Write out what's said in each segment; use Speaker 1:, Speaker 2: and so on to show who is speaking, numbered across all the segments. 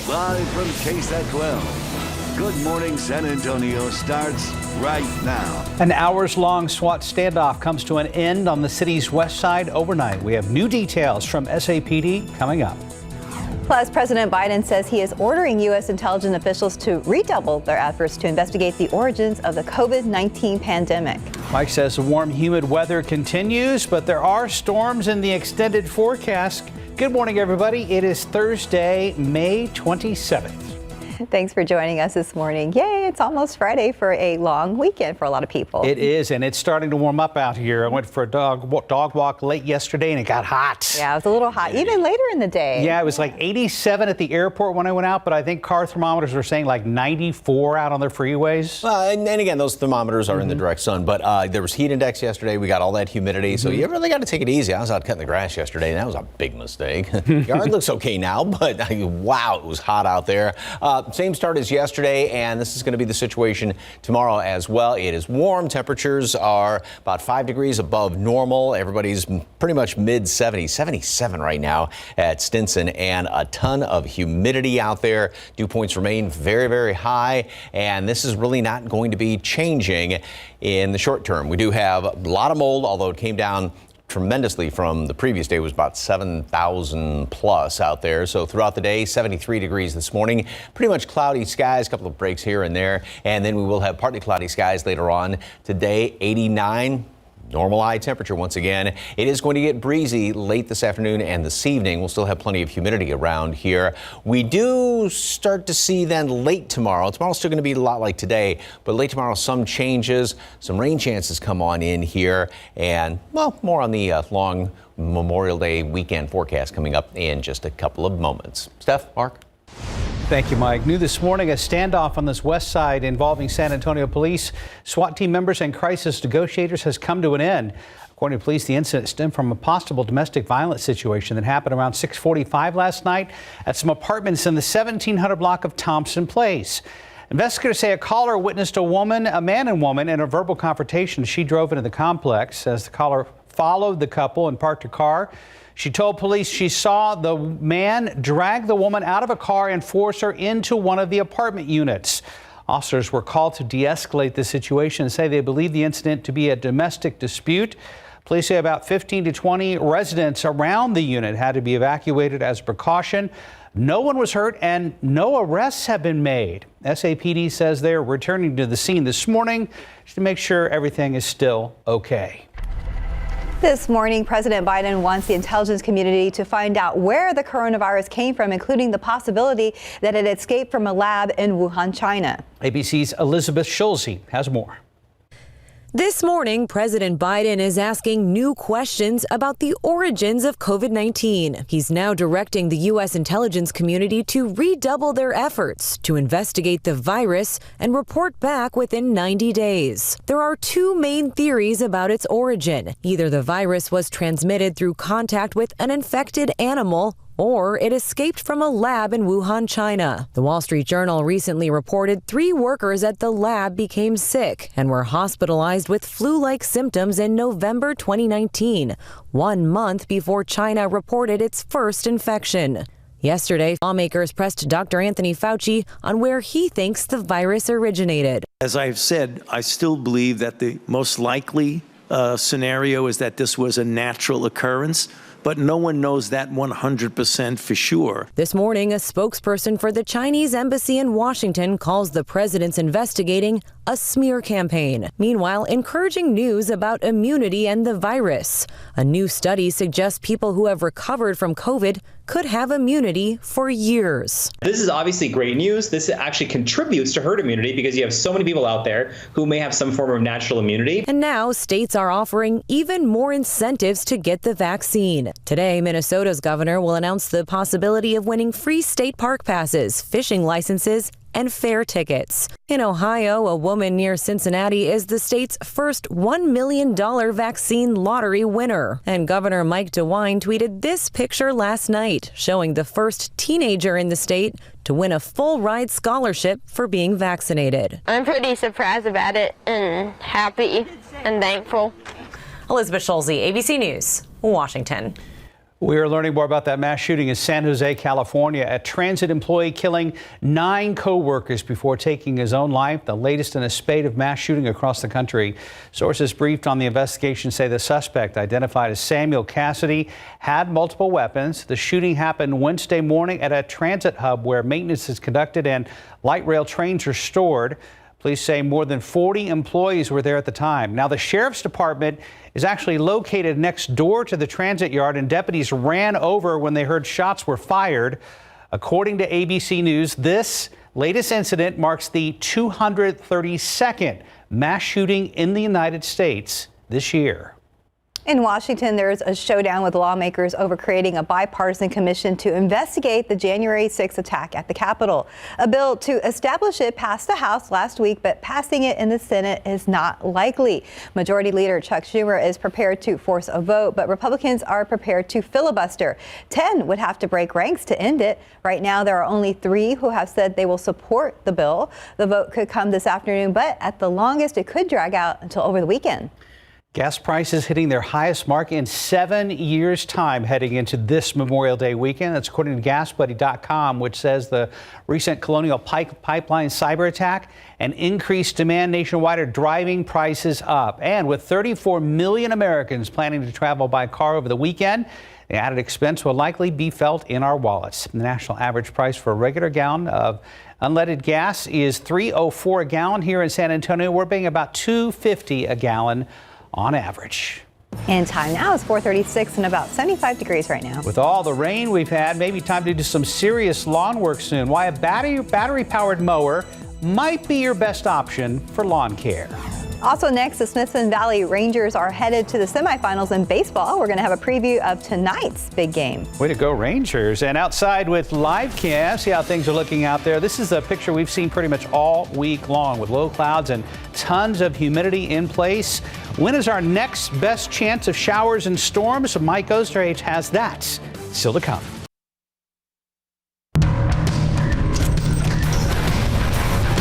Speaker 1: Live from KSAT 12. Good Morning San Antonio starts right now.
Speaker 2: An hours-long SWAT standoff comes to an end on the city's west side overnight. We have new details from SAPD coming up.
Speaker 3: Plus, President Biden says he is ordering U.S. intelligence officials to redouble their efforts to investigate the origins of the COVID-19 pandemic.
Speaker 2: Mike says the warm, humid weather continues, but there are storms in the extended forecast. Good morning, everybody. It is Thursday, May 27th.
Speaker 3: Thanks for joining us this morning. Yay, it's almost Friday for a long weekend for a lot of people.
Speaker 2: It is, and it's starting to warm up out here. I went for a dog walk late yesterday, and it got hot.
Speaker 3: Yeah, it was a little hot, even later in the day.
Speaker 2: Yeah, it was like 87 at the airport when I went out, but I think car thermometers were saying like 94 out on the freeways.
Speaker 4: And again, those thermometers are in the direct sun, but there was heat index yesterday. We got all that humidity, so you really got to take it easy. I was out cutting the grass yesterday, and that was a big mistake. Yard looks okay now, but wow, it was hot out there. Same start as yesterday, and this is going to be the situation tomorrow as well. It is warm. Temperatures are about 5 degrees above normal. Everybody's pretty much mid-70s, 77 right now at Stinson, and a ton of humidity out there. Dew points remain very, very high, and this is really not going to be changing in the short term. We do have a lot of mold, although it came down tremendously from the previous day. It was about 7,000 plus out there. So throughout the day, 73 degrees this morning, pretty much cloudy skies, a couple of breaks here and there. And then we will have partly cloudy skies later on today, 89. Normal high temperature once again. It is going to get breezy late this afternoon and this evening. We'll still have plenty of humidity around here. We do start to see then late tomorrow. Tomorrow's still going to be a lot like today, but late tomorrow, some changes, some rain chances come on in here, and well, more on the long Memorial Day weekend forecast coming up in just a couple of moments. Steph, Mark.
Speaker 2: Thank you, Mike. New this morning, a standoff on this west side involving San Antonio police, SWAT team members and crisis negotiators has come to an end. According to police, the incident stemmed from a possible domestic violence situation that happened around 6:45 last night at some apartments in the 1700 block of Thompson Place. Investigators say a caller witnessed a man and woman, in a verbal confrontation. She drove into the complex as the caller followed the couple and parked her car. She told police she saw the man drag the woman out of a car and force her into one of the apartment units. Officers were called to de-escalate the situation and say they believe the incident to be a domestic dispute. Police say about 15 to 20 residents around the unit had to be evacuated as a precaution. No one was hurt and no arrests have been made. SAPD says they're returning to the scene this morning to make sure everything is still okay.
Speaker 3: This morning, President Biden wants the intelligence community to find out where the coronavirus came from, including the possibility that it escaped from a lab in Wuhan, China.
Speaker 2: ABC's Elizabeth Schulze has more.
Speaker 5: This morning, President Biden is asking new questions about the origins of COVID-19. He's now directing the U.S. intelligence community to redouble their efforts to investigate the virus and report back within 90 days. There are two main theories about its origin. Either the virus was transmitted through contact with an infected animal, or it escaped from a lab in Wuhan, China. The Wall Street Journal recently reported 3 workers at the lab became sick and were hospitalized with flu-like symptoms in November 2019, 1 month before China reported its first infection. Yesterday, lawmakers pressed Dr. Anthony Fauci on where he thinks the virus originated.
Speaker 6: As I've said, I still believe that the most likely scenario is that this was a natural occurrence, but no one knows that 100% for sure.
Speaker 5: This morning, a spokesperson for the Chinese embassy in Washington calls the president's investigating a smear campaign. Meanwhile, encouraging news about immunity and the virus. A new study suggests people who have recovered from COVID could have immunity for years.
Speaker 7: This is obviously great news. This actually contributes to herd immunity because you have so many people out there who may have some form of natural immunity.
Speaker 5: And now states are offering even more incentives to get the vaccine. Today, Minnesota's governor will announce the possibility of winning free state park passes, fishing licenses, and fare tickets. In Ohio, a woman near Cincinnati is the state's first $1 million vaccine lottery winner. And Governor Mike DeWine tweeted this picture last night, showing the first teenager in the state to win a full ride scholarship for being vaccinated.
Speaker 8: I'm pretty surprised about it and happy and thankful.
Speaker 5: Elizabeth Schulze, ABC News, Washington.
Speaker 2: We're learning more about that mass shooting in San Jose, California. A transit employee killing 9 co-workers before taking his own life, the latest in a spate of mass shooting across the country. Sources briefed on the investigation say the suspect, identified as Samuel Cassidy, had multiple weapons. The shooting happened Wednesday morning at a transit hub where maintenance is conducted and light rail trains are stored. Police say more than 40 employees were there at the time. Now, the sheriff's department is actually located next door to the transit yard, and deputies ran over when they heard shots were fired. According to ABC News, this latest incident marks the 232nd mass shooting in the United States this year.
Speaker 3: In Washington, there's a showdown with lawmakers over creating a bipartisan commission to investigate the January 6th attack at the Capitol. A bill to establish it passed the House last week, but passing it in the Senate is not likely. Majority Leader Chuck Schumer is prepared to force a vote, but Republicans are prepared to filibuster. 10 would have to break ranks to end it. Right now, there are only 3 who have said they will support the bill. The vote could come this afternoon, but at the longest, it could drag out until over the weekend.
Speaker 2: Gas prices hitting their highest mark in 7 years' time heading into this Memorial Day weekend. That's according to GasBuddy.com, which says the recent Colonial Pipeline cyber attack and increased demand nationwide are driving prices up. And with 34 million Americans planning to travel by car over the weekend, the added expense will likely be felt in our wallets. The national average price for a regular gallon of unleaded gas is $3.04 a gallon. Here in San Antonio, we're paying about $2.50 a gallon on average.
Speaker 3: And time now is 4:36 and about 75 degrees right now.
Speaker 2: With all the rain we've had, maybe time to do some serious lawn work soon. Why a battery-powered mower might be your best option for lawn care.
Speaker 3: Also next, the Smithson Valley Rangers are headed to the semifinals in baseball. We're going to have a preview of tonight's big game.
Speaker 2: Way to go, Rangers. And outside with live cam, see how things are looking out there. This is a picture we've seen pretty much all week long with low clouds and tons of humidity in place. When is our next best chance of showers and storms? Mike Osterhage has that still to come.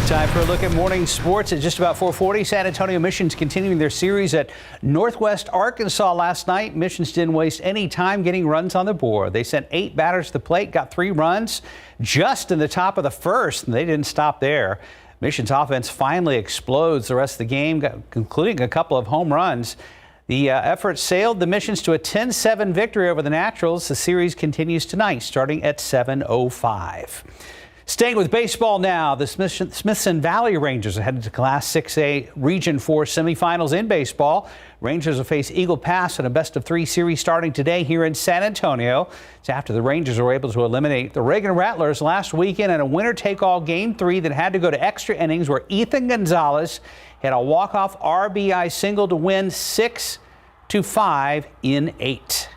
Speaker 2: Time for a look at morning sports at just about 4:40. San Antonio Missions continuing their series at Northwest Arkansas last night. Missions didn't waste any time getting runs on the board. They sent 8 batters to the plate, got 3 runs just in the top of the first, and they didn't stop there. Missions offense finally explodes the rest of the game, including a couple of home runs. The effort sailed the Missions to a 10-7 victory over the Naturals. The series continues tonight, starting at 7:05. Staying with baseball now, the Smithson Valley Rangers are headed to Class 6A Region 4 semifinals in baseball. Rangers will face Eagle Pass in a best-of-3 series starting today here in San Antonio. It's after the Rangers were able to eliminate the Reagan Rattlers last weekend in a winner-take-all Game 3 that had to go to extra innings, where Ethan Gonzalez had a walk-off RBI single to win 6-5 in 8.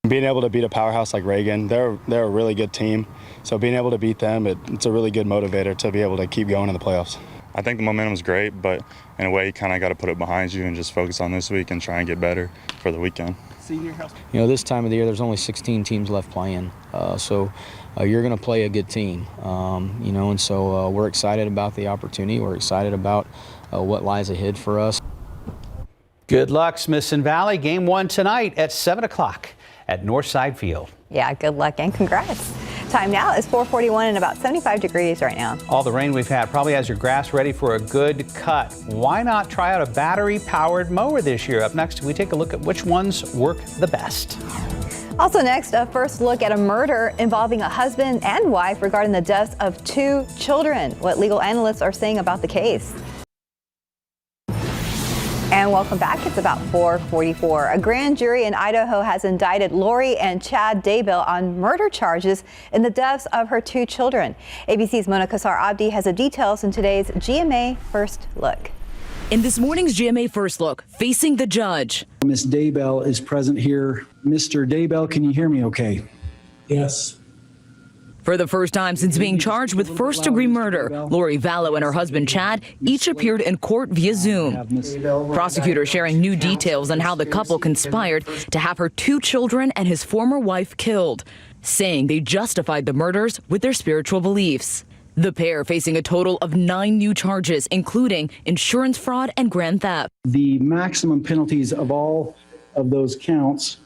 Speaker 9: Being able to beat a powerhouse like Reagan, they're a really good team. So being able to beat them, it's a really good motivator to be able to keep going in the playoffs.
Speaker 10: I think the momentum's great, but in a way, you kind of got to put it behind you and just focus on this week and try and get better for the weekend.
Speaker 11: You know, this time of the year, there's only 16 teams left playing, so you're going to play a good team, you know, and so we're excited about the opportunity. We're excited about what lies ahead for us.
Speaker 2: Good luck, Smithson Valley. Game 1 tonight at 7 o'clock at Northside Field.
Speaker 3: Yeah, good luck and congrats. Time now is 4:41 and about 75 degrees right now.
Speaker 2: All the rain we've had probably has your grass ready for a good cut. Why not try out a battery-powered mower this year? Up next, we take a look at which ones work the best.
Speaker 3: Also next, a first look at a murder involving a husband and wife regarding the deaths of 2 children. What legal analysts are saying about the case. And welcome back. It's about 4:44. A grand jury in Idaho has indicted Lori and Chad Daybell on murder charges in the deaths of her 2 children. ABC's Mona Kassar Abdi has the details in today's GMA First Look.
Speaker 12: In this morning's GMA First Look, facing the judge.
Speaker 13: Miss Daybell is present here. Mr. Daybell, can you hear me okay?
Speaker 14: Yes.
Speaker 12: For the first time since being charged with first-degree murder, Lori Vallow and her husband Chad each appeared in court via Zoom. Prosecutors sharing new details on how the couple conspired to have her 2 children and his former wife killed, saying they justified the murders with their spiritual beliefs. The pair facing a total of 9 new charges, including insurance fraud and grand theft.
Speaker 13: The maximum penalties of all of those counts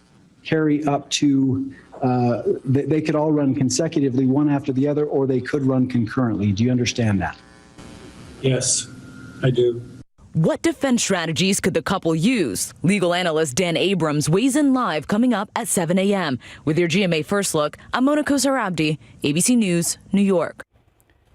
Speaker 13: carry up to, they could all run consecutively, one after the other, or they could run concurrently. Do you understand that?
Speaker 14: Yes, I do.
Speaker 12: What defense strategies could the couple use? Legal analyst Dan Abrams weighs in live coming up at 7 a.m. With your GMA First Look, I'm Mona Kosar-Abdi, ABC News, New York.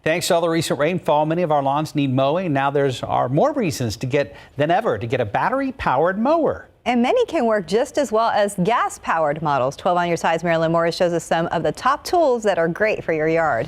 Speaker 2: Thanks to all the recent rainfall, many of our lawns need mowing. Now are more reasons than ever to get a battery-powered mower.
Speaker 3: And many can work just as well as gas-powered models. 12 on your side's Marilyn Morris shows us some of the top tools that are great for your yard.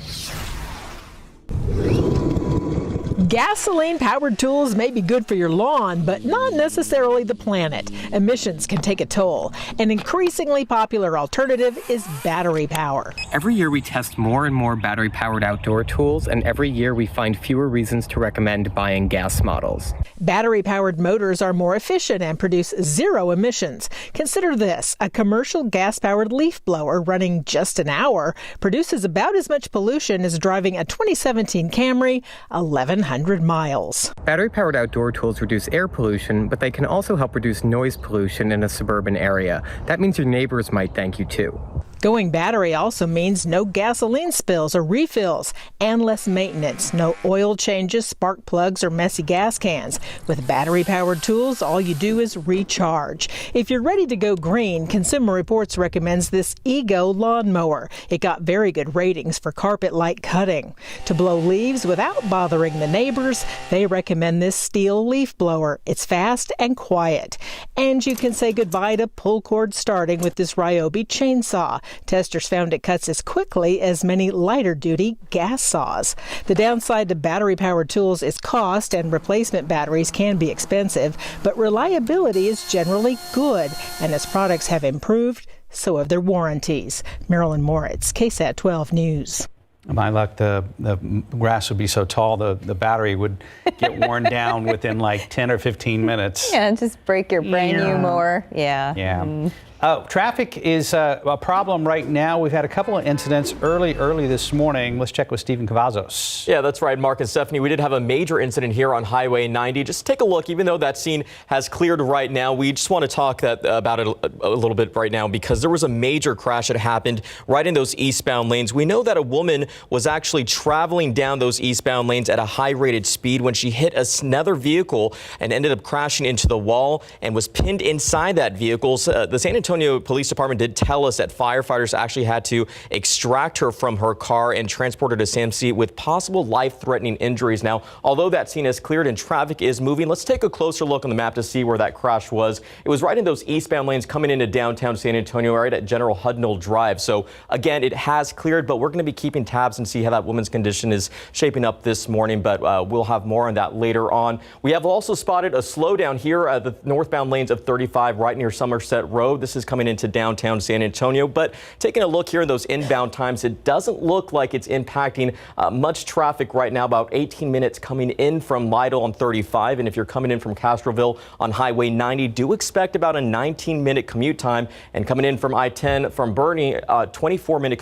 Speaker 15: Gasoline-powered tools may be good for your lawn, but not necessarily the planet. Emissions can take a toll. An increasingly popular alternative is battery power.
Speaker 16: Every year we test more and more battery-powered outdoor tools, and every year we find fewer reasons to recommend buying gas models.
Speaker 15: Battery-powered motors are more efficient and produce zero emissions. Consider this: a commercial gas-powered leaf blower running just an hour produces about as much pollution as driving a 2017 Camry 1,100 miles.
Speaker 16: Battery-powered outdoor tools reduce air pollution, but they can also help reduce noise pollution in a suburban area. That means your neighbors might thank you too.
Speaker 15: Going battery also means no gasoline spills or refills and less maintenance. No oil changes, spark plugs, or messy gas cans. With battery-powered tools, all you do is recharge. If you're ready to go green, Consumer Reports recommends this Ego lawnmower. It got very good ratings for carpet-like cutting. To blow leaves without bothering the neighbors, they recommend this Steel leaf blower. It's fast and quiet. And you can say goodbye to pull cord starting with this Ryobi chainsaw. Testers found it cuts as quickly as many lighter-duty gas saws. The downside to battery-powered tools is cost, and replacement batteries can be expensive, but reliability is generally good, and as products have improved, so have their warranties. Marilyn Moritz, KSAT 12 News.
Speaker 2: My luck, the grass would be so tall, the battery would get worn down within like 10 or 15 minutes.
Speaker 3: Yeah, just break your brand new mower. Yeah.
Speaker 2: Yeah. Traffic is a problem right now. We've had a couple of incidents early this morning. Let's check with Stephen Cavazos.
Speaker 17: Yeah, that's right, Mark and Stephanie. We did have a major incident here on Highway 90. Just take a look. Even though that scene has cleared right now, we just want to talk about it a little bit right now because there was a major crash that happened right in those eastbound lanes. We know that a woman was actually traveling down those eastbound lanes at a high-rated speed when she hit another vehicle and ended up crashing into the wall and was pinned inside that vehicle. The San Antonio Police Department did tell us that firefighters actually had to extract her from her car and transport her to SAMC with possible life-threatening injuries. Now, although that scene is cleared and traffic is moving, let's take a closer look on the map to see where that crash was. It was right in those eastbound lanes coming into downtown San Antonio, right at General Hudnall Drive. So again, it has cleared, but we're going to be keeping tabs and see how that woman's condition is shaping up this morning. But we'll have more on that later on. We have also spotted a slowdown here at the northbound lanes of 35 right near Somerset Road. This is coming into downtown San Antonio, but taking a look here in those inbound times, it doesn't look like it's impacting much traffic right now. About 18 minutes coming in from Lytle on 35, and if you're coming in from Castroville on Highway 90, do expect about a 19-minute commute time, and coming in from I-10 from Bernie, 24-minute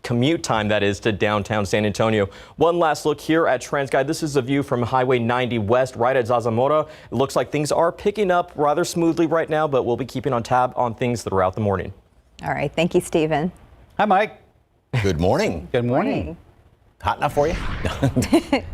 Speaker 17: commute time, that is, to downtown San Antonio. One last look here at TransGuide. This is a view from Highway 90 West right at Zarzamora. It looks like things are picking up rather smoothly right now, but we'll be keeping on tab on things throughout the morning.
Speaker 3: All right. Thank you, Stephen.
Speaker 2: Hi, Mike.
Speaker 4: Good morning.
Speaker 2: Good morning.
Speaker 4: Hot enough for you?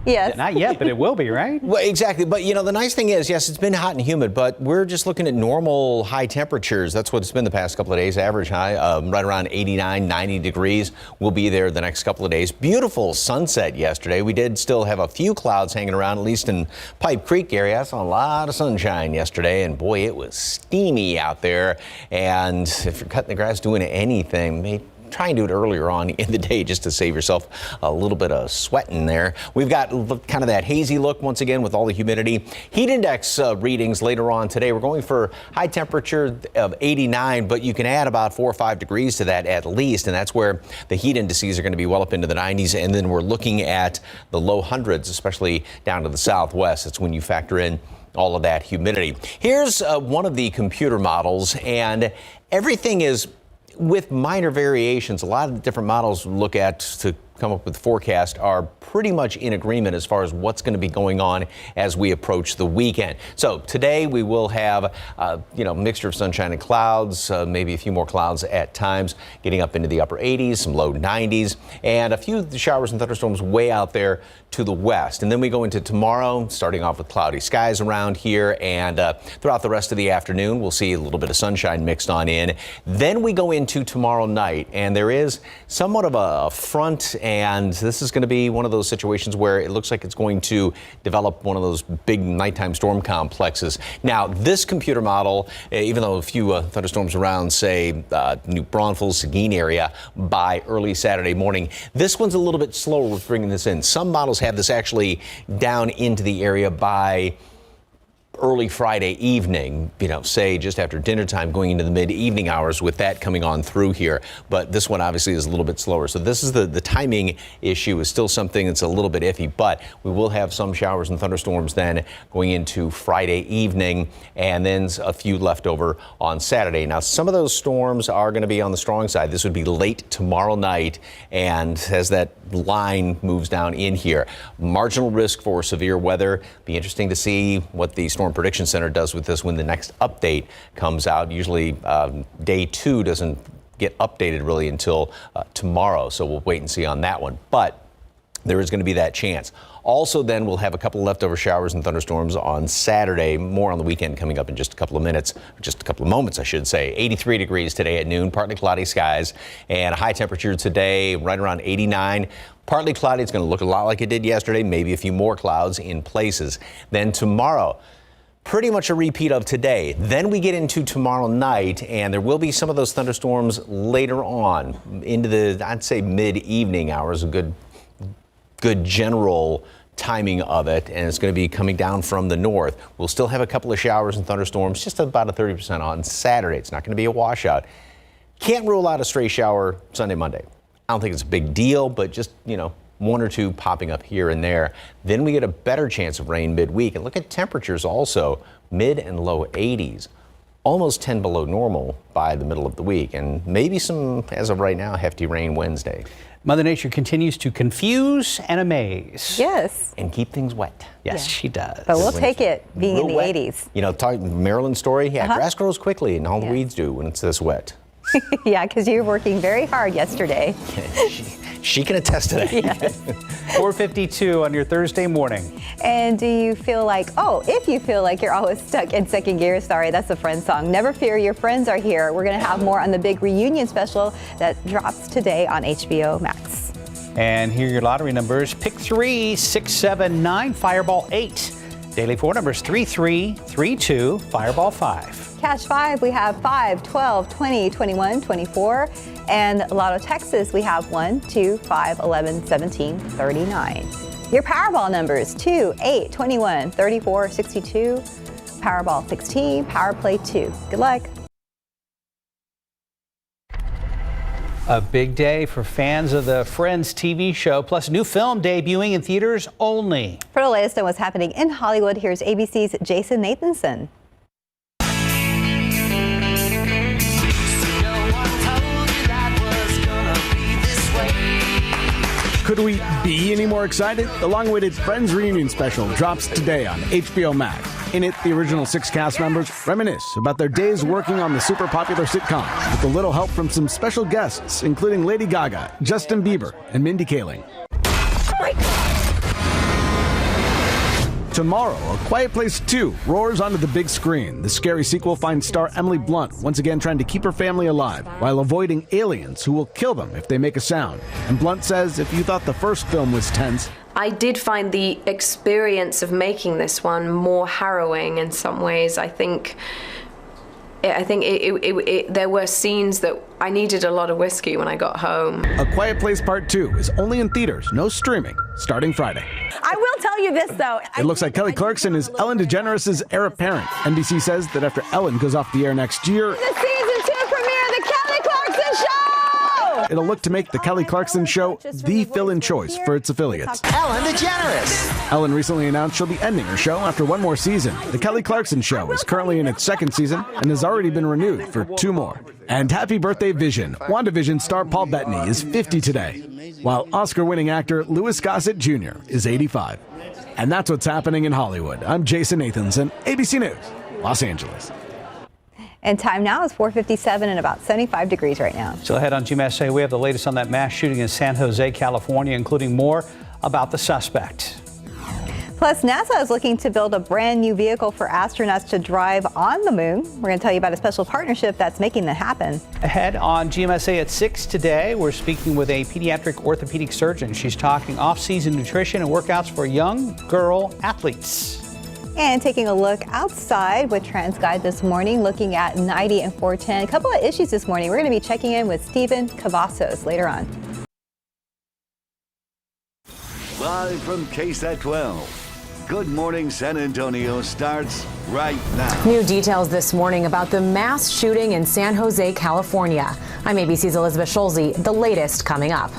Speaker 3: Yes.
Speaker 2: Not yet, but it will be, right?
Speaker 4: Well, exactly. But, you know, the nice thing is, yes, it's been hot and humid, but we're just looking at normal high temperatures. That's what it's been the past couple of days. Average high, right around 89, 90 degrees. We'll be there the next couple of days. Beautiful sunset yesterday. We did still have a few clouds hanging around, at least in Pipe Creek area. I saw a lot of sunshine yesterday, and boy, it was steamy out there. And if you're cutting the grass, doing anything, try and do it earlier on in the day just to save yourself a little bit of sweating there. We've got kind of that hazy look once again with all the humidity. Heat index readings later on today. We're going for high temperature of 89, but you can add about 4 or 5 degrees to that at least, and that's where the heat indices are going to be well up into the 90s, and then we're looking at the low hundreds, especially down to the southwest. That's when you factor in all of that humidity. Here's one of the computer models, and everything is with minor variations. A lot of the different models look at to come up with the forecast are pretty much in agreement as far as what's going to be going on as we approach the weekend. So today we will have, mixture of sunshine and clouds, maybe a few more clouds at times, getting up into the upper 80s, some low 90s, and a few showers and thunderstorms way out there to the west. And then we go into tomorrow, starting off with cloudy skies around here, and throughout the rest of the afternoon, we'll see a little bit of sunshine mixed on in. Then we go into tomorrow night, and there is somewhat of a front, and this is going to be one of those situations where it looks like it's going to develop one of those big nighttime storm complexes. Now, this computer model, even though a few thunderstorms around, say, New Braunfels, Seguin area by early Saturday morning, this one's a little bit slower with bringing this in. Some models have this actually down into the area by early Friday evening, say just after dinner time, going into the mid-evening hours with that coming on through here. But this one obviously is a little bit slower. So this is the timing issue is still something that's a little bit iffy, but we will have some showers and thunderstorms then going into Friday evening, and then a few left over on Saturday. Now, some of those storms are going to be on the strong side. This would be late tomorrow night, and as that line moves down in here, marginal risk for severe weather. Be interesting to see what the Storm Prediction Center does with this when the next update comes out. Usually day 2 doesn't get updated really until tomorrow, so we'll wait and see on that one. But there is going to be that chance. Also, then we'll have a couple of leftover showers and thunderstorms on Saturday. More on the weekend coming up in just a couple of minutes, just a couple of moments, I should say. 83 degrees today at noon, partly cloudy skies, and a high temperature today right around 89. Partly cloudy. It's going to look a lot like it did yesterday, maybe a few more clouds in places. Then tomorrow, pretty much a repeat of today. Then we get into tomorrow night, and there will be some of those thunderstorms later on into the, I'd say, mid-evening hours, a good general timing of it, and it's going to be coming down from the north. We'll still have a couple of showers and thunderstorms, just about a 30% on Saturday. It's not going to be a washout. Can't rule out a stray shower Sunday, Monday. I don't think it's a big deal, but just, one or two popping up here and there. Then we get a better chance of rain midweek. And look at temperatures also, mid and low 80s. Almost 10 below normal by the middle of the week. And maybe some, as of right now, hefty rain Wednesday.
Speaker 2: Mother Nature continues to confuse and amaze.
Speaker 3: Yes.
Speaker 4: And keep things wet.
Speaker 2: Yes, she does.
Speaker 3: But we'll take it being in the
Speaker 4: wet.
Speaker 3: 80s.
Speaker 4: Talk Maryland story. Yeah, grass grows quickly and all the weeds do when it's this wet.
Speaker 3: Yeah, because you were working very hard yesterday.
Speaker 4: She can attest to that.
Speaker 3: Yes.
Speaker 2: 4:52 on your Thursday morning.
Speaker 3: And do you feel like, if you feel like you're always stuck in second gear, sorry, that's a Friends song. Never fear, your friends are here. We're going to have more on the big reunion special that drops today on HBO Max.
Speaker 2: And here are your lottery numbers. Pick 3, 6, 7, 9, Fireball 8. Daily 4 numbers 3, 3, 3, 2, Fireball 5.
Speaker 3: Cash 5, we have 5, 12, 20, 21, 24. And Lotto Texas, we have 1, 2, 5, 11, 17, 39. Your Powerball numbers 2, 8, 21, 34, 62. Powerball 16, Power Play 2. Good luck.
Speaker 2: A big day for fans of the Friends TV show, plus a new film debuting in theaters only.
Speaker 3: For the latest on what's happening in Hollywood, here's ABC's Jason Nathanson.
Speaker 18: Could we be any more excited? The long-awaited Friends reunion special drops today on HBO Max. In it, the original 6 cast members reminisce about their days working on the super popular sitcom, with a little help from some special guests, including Lady Gaga, Justin Bieber, and Mindy Kaling. Tomorrow, A Quiet Place 2 roars onto the big screen. The scary sequel finds star Emily Blunt once again trying to keep her family alive while avoiding aliens who will kill them if they make a sound. And Blunt says if you thought the first film was tense,
Speaker 19: I did find the experience of making this one more harrowing in some ways. I think there were scenes that I needed a lot of whiskey when I got home.
Speaker 18: A Quiet Place Part 2 is only in theaters, no streaming, starting Friday.
Speaker 20: I will tell you this, though.
Speaker 18: It looks like Kelly Clarkson is Ellen DeGeneres' heir apparent. NBC says that after Ellen goes off the air next year,
Speaker 20: The season 2 premiere of The Kelly Clarkson Show!
Speaker 18: it'll look to make The Kelly Clarkson Show the fill-in choice for its affiliates.
Speaker 21: Ellen DeGeneres!
Speaker 18: Ellen recently announced she'll be ending her show after one more season. The Kelly Clarkson Show is currently in its second season and has already been renewed for 2 more. And happy birthday, Vision. WandaVision star Paul Bettany is 50 today. while Oscar-winning actor Louis Gossett Jr. is 85. And that's what's happening in Hollywood. I'm Jason Nathanson, ABC News, Los Angeles.
Speaker 3: And time now is 4:57 and about 75 degrees right now.
Speaker 2: So ahead on GMSA, we have the latest on that mass shooting in San Jose, California, including more about the suspect.
Speaker 3: Plus, NASA is looking to build a brand new vehicle for astronauts to drive on the moon. We're going to tell you about a special partnership that's making that happen.
Speaker 2: Ahead on GMSA at 6 today, we're speaking with a pediatric orthopedic surgeon. She's talking off-season nutrition and workouts for young girl athletes.
Speaker 3: And taking a look outside with TransGuide this morning, looking at 90 and 410. A couple of issues this morning. We're going to be checking in with Stephen Cavazos later on.
Speaker 1: Live from KSAT 12. Good Morning San Antonio starts right now.
Speaker 5: New details this morning about the mass shooting in San Jose, California. I'm ABC's Elizabeth Schulze. The latest coming up.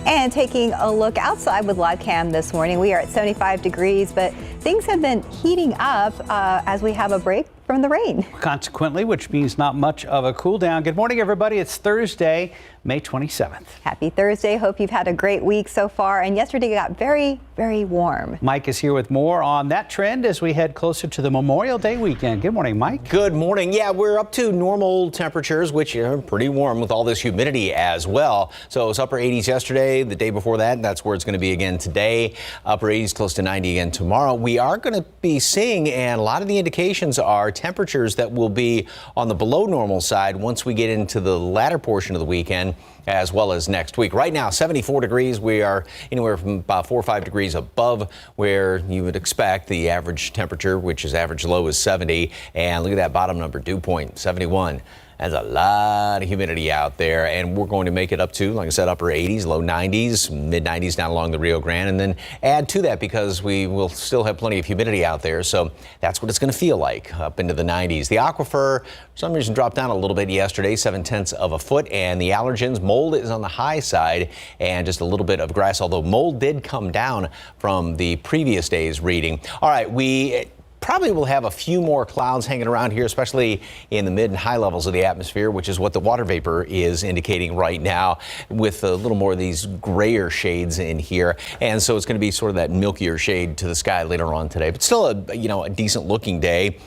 Speaker 3: And taking a look outside with live cam this morning, we are at 75 degrees, but things have been heating up as we have a break from the rain.
Speaker 2: Consequently, which means not much of a cool down. Good morning, everybody. It's Thursday, May 27th.
Speaker 3: Happy Thursday. Hope you've had a great week so far. And yesterday got very, very warm.
Speaker 2: Mike is here with more on that trend as we head closer to the Memorial Day weekend. Good morning, Mike.
Speaker 4: Good morning. Yeah, we're up to normal temperatures, which are pretty warm with all this humidity as well. So it was upper 80s yesterday, the day before that. That's where it's going to be again today. Upper 80s, close to 90 again tomorrow. We are going to be seeing, and a lot of the indications are temperatures that will be on the below normal side once we get into the latter portion of the weekend, as well as next week. Right now, 74 degrees. We are anywhere from about 4 or 5 degrees above where you would expect the average temperature, which is average low is 70. And look at that bottom number, dew point, 71. There's a lot of humidity out there, and we're going to make it up to, like I said, upper 80s, low 90s, mid 90s down along the Rio Grande, and then add to that because we will still have plenty of humidity out there. So that's what it's going to feel like up into the 90s. The aquifer, for some reason, dropped down a little bit yesterday, 0.7 of a foot, and the allergens, mold is on the high side, and just a little bit of grass, although mold did come down from the previous day's reading. All right, we probably will have a few more clouds hanging around here, especially in the mid and high levels of the atmosphere, which is what the water vapor is indicating right now, with a little more of these grayer shades in here. And so it's going to be sort of that milkier shade to the sky later on today, but still a decent looking day.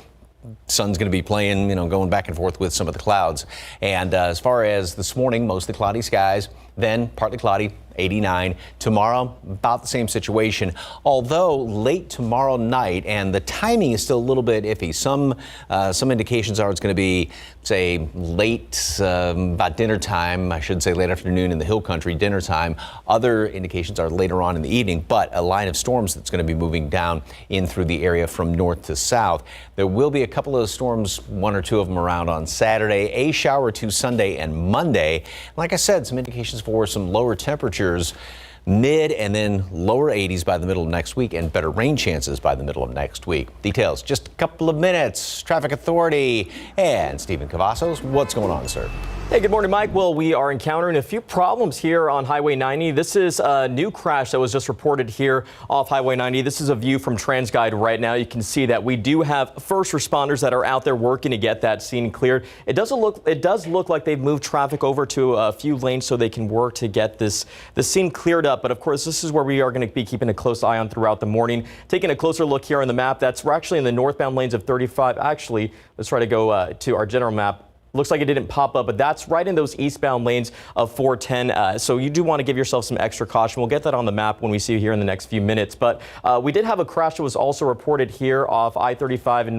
Speaker 4: Sun's going to be playing, going back and forth with some of the clouds. And as far as this morning, mostly cloudy skies, then partly cloudy, 89. Tomorrow, about the same situation, although late tomorrow night, and the timing is still a little bit iffy. Some indications are it's going to be, say, late, about dinner time, I should say late afternoon in the hill country, dinner time. Other indications are later on in the evening, but a line of storms that's going to be moving down in through the area from north to south. There will be a couple of storms, one or two of them around on Saturday, a shower or two Sunday and Monday. Like I said, some indications for some lower temperatures, mid and then lower 80s by the middle of next week, and better rain chances by the middle of next week. Details just a couple of minutes. Traffic Authority and Stephen Cavazos. What's going on, sir?
Speaker 17: Hey, good morning, Mike. Well, we are encountering a few problems here on Highway 90. This is a new crash that was just reported here off Highway 90. This is a view from TransGuide right now. You can see that we do have first responders that are out there working to get that scene cleared. It does look like they've moved traffic over to a few lanes so they can work to get the scene cleared up. But of course, this is where we are going to be keeping a close eye on throughout the morning. Taking a closer look here on the map, we're actually in the northbound lanes of 35. Actually, let's try to go to our general map. Looks like it didn't pop up, but that's right in those eastbound lanes of 410. So you do want to give yourself some extra caution. We'll get that on the map when we see you here in the next few minutes. But we did have a crash that was also reported here off I-35 in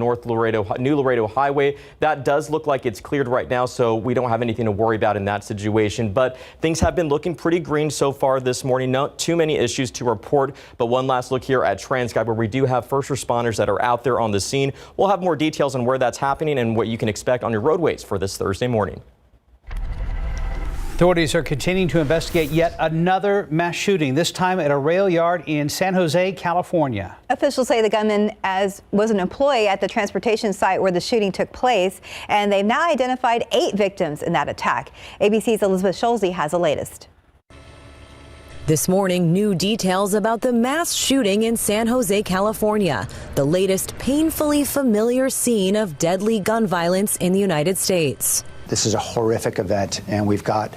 Speaker 17: New Laredo Highway. That does look like it's cleared right now, so we don't have anything to worry about in that situation. But things have been looking pretty green so far this morning. Not too many issues to report. But one last look here at TransGuide, where we do have first responders that are out there on the scene. We'll have more details on where that's happening and what you can expect on your roadways for this Thursday morning.
Speaker 2: Authorities are continuing to investigate yet another mass shooting, this time at a rail yard in San Jose, California.
Speaker 3: Officials say the gunman was an employee at the transportation site where the shooting took place, and they've now identified 8 victims in that attack. ABC's Elizabeth Schulze has the latest.
Speaker 5: This morning, new details about the mass shooting in San Jose, California, the latest painfully familiar scene of deadly gun violence in the United States.
Speaker 22: This is a horrific event, and we've got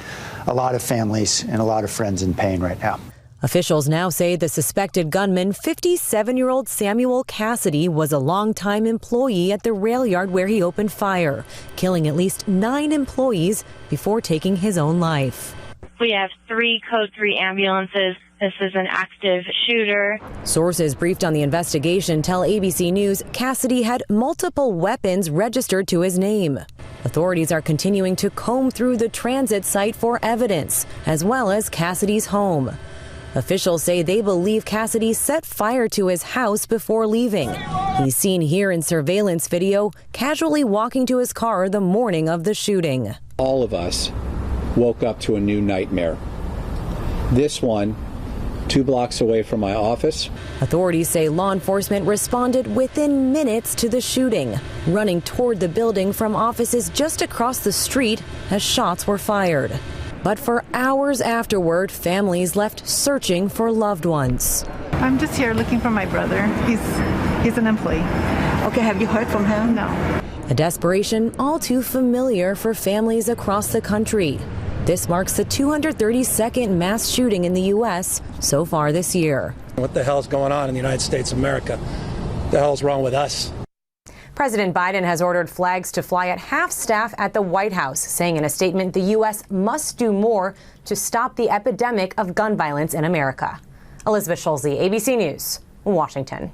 Speaker 13: a lot of families and a lot of friends in pain right now.
Speaker 5: Officials now say the suspected gunman, 57-year-old Samuel Cassidy, was a longtime employee at the rail yard where he opened fire, killing at least 9 employees before taking his own life.
Speaker 8: We have 3 Code 3 ambulances. This is an active shooter.
Speaker 5: Sources briefed on the investigation tell ABC News Cassidy had multiple weapons registered to his name. Authorities are continuing to comb through the transit site for evidence, as well as Cassidy's home. Officials say they believe Cassidy set fire to his house before leaving. He's seen here in surveillance video casually walking to his car the morning of the shooting.
Speaker 6: All of us woke up to a new nightmare. This one, 2 blocks away from my office.
Speaker 5: Authorities say law enforcement responded within minutes to the shooting, running toward the building from offices just across the street as shots were fired. But for hours afterward, families left searching for loved ones.
Speaker 22: I'm just here looking for my brother. He's an employee.
Speaker 23: Okay, have you heard from him?
Speaker 22: No.
Speaker 5: A desperation all too familiar for families across the country. This marks the 232nd mass shooting in the U.S. so far this year.
Speaker 24: What the hell's going on in the United States of America? What the hell's wrong with us?
Speaker 25: President Biden has ordered flags to fly at half staff at the White House, saying in a statement the U.S. must do more to stop the epidemic of gun violence in America. Elizabeth Schulze, ABC News, Washington.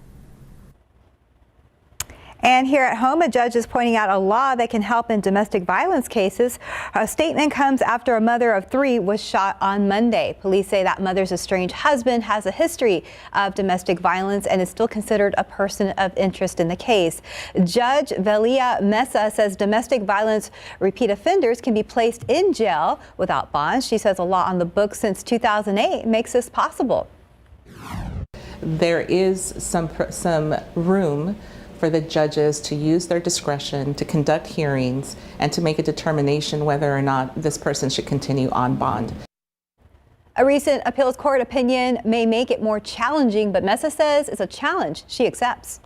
Speaker 3: And here at home, a judge is pointing out a law that can help in domestic violence cases. A statement comes after a mother of 3 was shot on Monday. Police say that mother's estranged husband has a history of domestic violence and is still considered a person of interest in the case. Judge Velia Mesa says domestic violence repeat offenders can be placed in jail without bond. She says a law on the books since 2008 makes this possible.
Speaker 26: There is some room for the judges to use their discretion to conduct hearings and to make a determination whether or not this person should continue on bond.
Speaker 3: A recent appeals court opinion may make it more challenging, but Mesa says it's a challenge she accepts.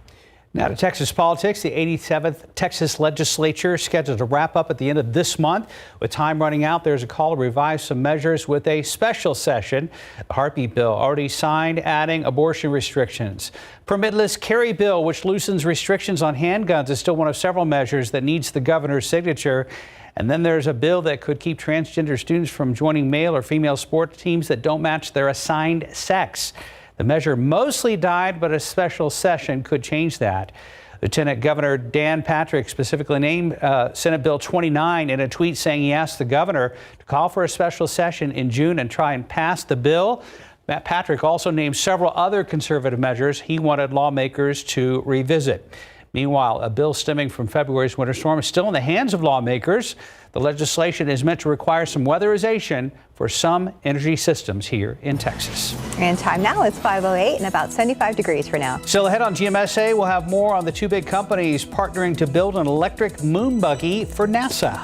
Speaker 2: Now to Texas politics, the 87th Texas legislature scheduled to wrap up at the end of this month. With time running out, there's a call to revise some measures with a special session. The heartbeat bill already signed, adding abortion restrictions. Permitless carry bill, which loosens restrictions on handguns, is still one of several measures that needs the governor's signature. And then there's a bill that could keep transgender students from joining male or female sport teams that don't match their assigned sex. The measure mostly died, but a special session could change that. Lieutenant Governor Dan Patrick specifically named Senate Bill 29 in a tweet, saying he asked the governor to call for a special session in June and try and pass the bill. Matt Patrick also named several other conservative measures he wanted lawmakers to revisit. Meanwhile, a bill stemming from February's winter storm is still in the hands of lawmakers. The legislation is meant to require some weatherization for some energy systems here in Texas.
Speaker 3: And time now is 5:08 and about 75 degrees for now.
Speaker 2: Still ahead on GMSA, we'll have more on the 2 big companies partnering to build an electric moon buggy for NASA.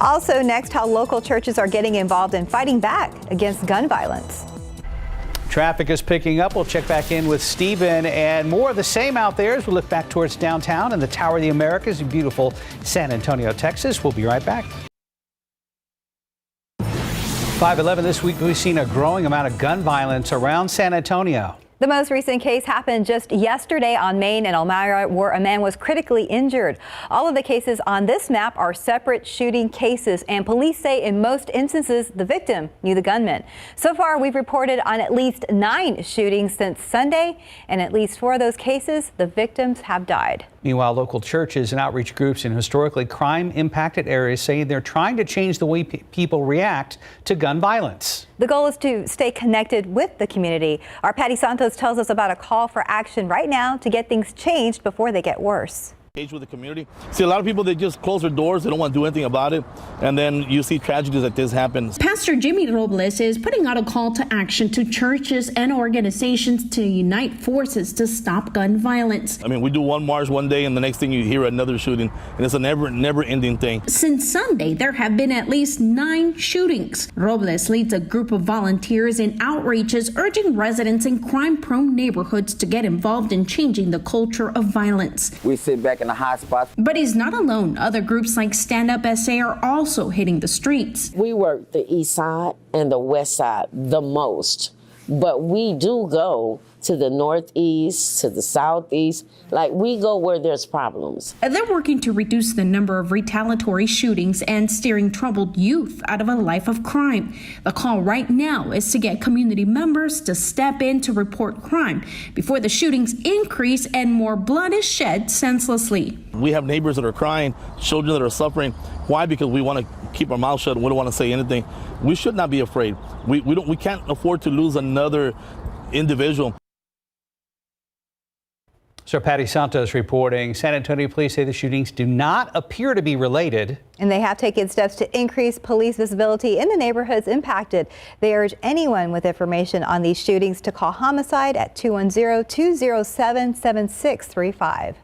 Speaker 3: Also next, how local churches are getting involved in fighting back against gun violence.
Speaker 2: Traffic is picking up. We'll check back in with Stephen, and more of the same out there as we look back towards downtown and the Tower of the Americas in beautiful San Antonio, Texas. We'll be right back. 5:11 this week, we've seen a growing amount of gun violence around San Antonio.
Speaker 3: The most recent case happened just yesterday on Main and Elmira, where a man was critically injured. All of the cases on this map are separate shooting cases, and police say in most instances the victim knew the gunman. So far, we've reported on at least 9 shootings since Sunday, and at least 4 of those cases, the victims have died.
Speaker 2: Meanwhile, local churches and outreach groups in historically crime-impacted areas say they're trying to change the way people react to gun violence.
Speaker 3: The goal is to stay connected with the community. Our Patty Santos tells us about a call for action right now to get things changed before they get worse.
Speaker 27: Engage with the community. See, a lot of people, they just close their doors. They don't want to do anything about it. And then you see tragedies like this happen.
Speaker 28: Pastor Jimmy Robles is putting out a call to action to churches and organizations to unite forces to stop gun violence.
Speaker 27: I mean, we do one march one day and the next thing you hear another shooting. And it's a never ending thing.
Speaker 28: Since Sunday, there have been at least 9 shootings. Robles leads a group of volunteers in outreaches urging residents in crime-prone neighborhoods to get involved in changing the culture of violence.
Speaker 29: We sit back
Speaker 7: in the hot spots.
Speaker 28: But he's not alone. Other groups like Stand Up SA are also hitting the streets.
Speaker 9: We work the east side and the west side the most, but we do go to the northeast, to the southeast. Like, we go where there's problems.
Speaker 28: They're working to reduce the number of retaliatory shootings and steering troubled youth out of a life of crime. The call right now is to get community members to step in to report crime before the shootings increase and more blood is shed senselessly.
Speaker 27: We have neighbors that are crying, children that are suffering. Why? Because we want to keep our mouth shut. We don't want to say anything. We should not be afraid. We can't afford to lose another individual.
Speaker 2: So Patty Santos reporting. San Antonio police say the shootings do not appear to be related.
Speaker 3: And they have taken steps to increase police visibility in the neighborhoods impacted. They urge anyone with information on these shootings to call homicide at 210-207-7635.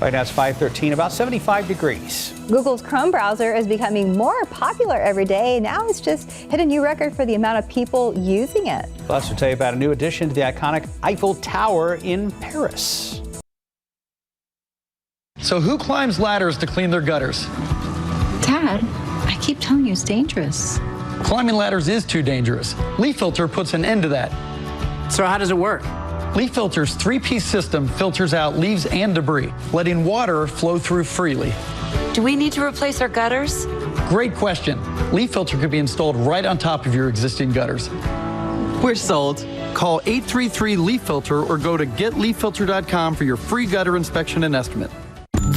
Speaker 2: Right now it's 5:13, about 75 degrees.
Speaker 3: Google's Chrome browser is becoming more popular every day. Now it's just hit a new record for the amount of people using it.
Speaker 2: Plus, we'll tell you about a new addition to the iconic Eiffel Tower in Paris.
Speaker 10: So who climbs ladders to clean their gutters?
Speaker 11: Dad, I keep telling you it's dangerous.
Speaker 10: Climbing ladders is too dangerous. Leaf Filter puts an end to that.
Speaker 12: So how does it work?
Speaker 10: Leaf Filter's three-piece system filters out leaves and debris, letting water flow through freely.
Speaker 11: Do we need to replace our gutters?
Speaker 10: Great question. Leaf Filter could be installed right on top of your existing gutters.
Speaker 12: We're sold.
Speaker 10: Call 833-LEAF Filter or go to getleaffilter.com for your free gutter inspection and estimate.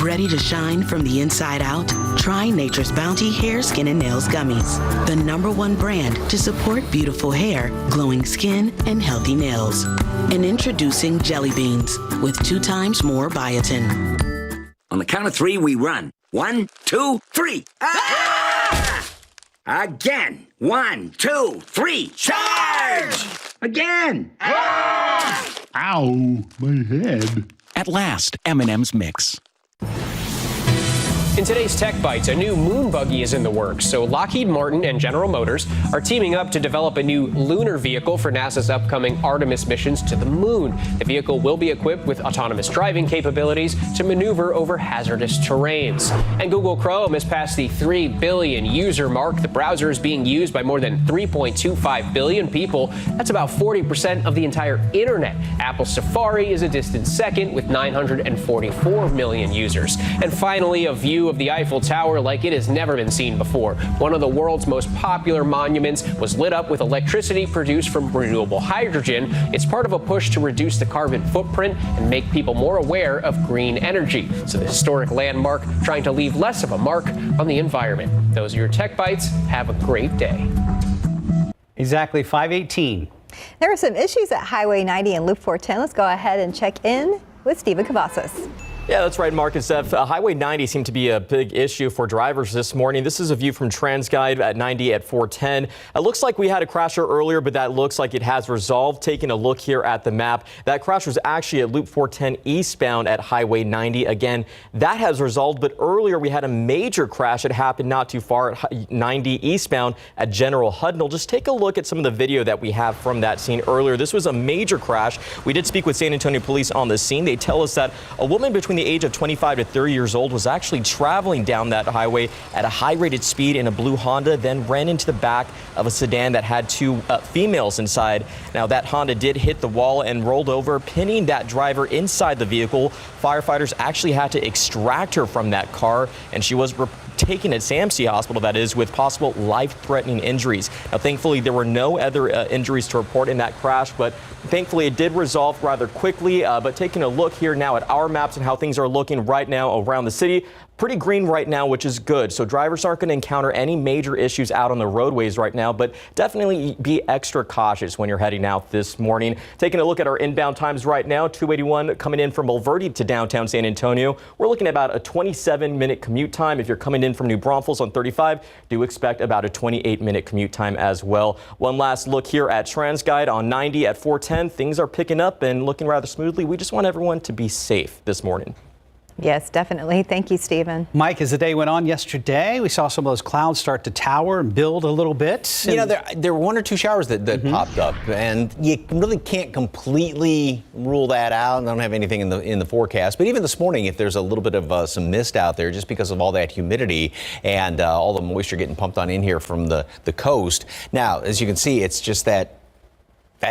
Speaker 14: Ready to shine from the inside out? Try Nature's Bounty Hair, Skin, and Nails Gummies, the #1 brand to support beautiful hair, glowing skin, and healthy nails. And introducing Jelly Beans with 2 times more biotin.
Speaker 15: On the count of 3, we run. 1, 2, 3. Ah! Again. 1, 2, 3. Charge! Again. Ah!
Speaker 16: Ow, my head.
Speaker 29: At last, M&M's Mix.
Speaker 30: In today's Tech Bites, a new moon buggy is in the works. So Lockheed Martin and General Motors are teaming up to develop a new lunar vehicle for NASA's upcoming Artemis missions to the moon. The vehicle will be equipped with autonomous driving capabilities to maneuver over hazardous terrains. And Google Chrome has passed the 3 billion user mark. The browser is being used by more than 3.25 billion people. That's about 40% of the entire internet. Apple Safari is a distant second with 944 million users. And finally, a view of the Eiffel Tower like it has never been seen before. One of the world's most popular monuments was lit up with electricity produced from renewable hydrogen. It's part of a push to reduce the carbon footprint and make people more aware of green energy. So the historic landmark trying to leave less of a mark on the environment. Those are your Tech Bites. Have a great day.
Speaker 2: Exactly 5:18.
Speaker 3: There are some issues at Highway 90 and Loop 410. Let's go ahead and check in with Stephen Cavazos.
Speaker 17: Yeah, that's right, Mark and Steph. Highway 90 seemed to be a big issue for drivers this morning. This is a view from TransGuide at 90 at 410. It looks like we had a crasher earlier, but that looks like it has resolved. Taking a look here at the map, that crash was actually at Loop 410 eastbound at Highway 90. Again, that has resolved, but earlier we had a major crash that happened not too far at 90 eastbound at General Hudnall. Just take a look at some of the video that we have from that scene earlier. This was a major crash. We did speak with San Antonio police on the scene. They tell us that a woman between the age of 25 to 30 years old was actually traveling down that highway at a high rated speed in a blue Honda, then ran into the back of a sedan that had 2 females inside. Now that Honda did hit the wall and rolled over, pinning that driver inside the vehicle. Firefighters actually had to extract her from that car, and she was taken at SAMC Hospital, that is, with possible life-threatening injuries. Now, thankfully, there were no other injuries to report in that crash, but thankfully it did resolve rather quickly. But taking a look here now at our maps and how things are looking right now around the city, pretty green right now, which is good. So drivers aren't going to encounter any major issues out on the roadways right now, but definitely be extra cautious when you're heading out this morning. Taking a look at our inbound times right now, 281 coming in from Bulverde to downtown San Antonio. We're looking at about a 27-minute commute time. If you're coming in from New Braunfels on 35, do expect about a 28-minute commute time as well. One last look here at TransGuide on 90 at 410. Things are picking up and looking rather smoothly. We just want everyone to be safe this morning.
Speaker 3: Yes, definitely. Thank you, Stephen.
Speaker 2: Mike, as the day went on yesterday, we saw some of those clouds start to tower and build a little bit.
Speaker 1: You know, there were one or two showers that popped up, and you really can't completely rule that out. I don't have anything in the forecast, but even this morning, if there's a little bit of some mist out there, just because of all that humidity and all the moisture getting pumped on in here from the coast. Now, as you can see, it's just that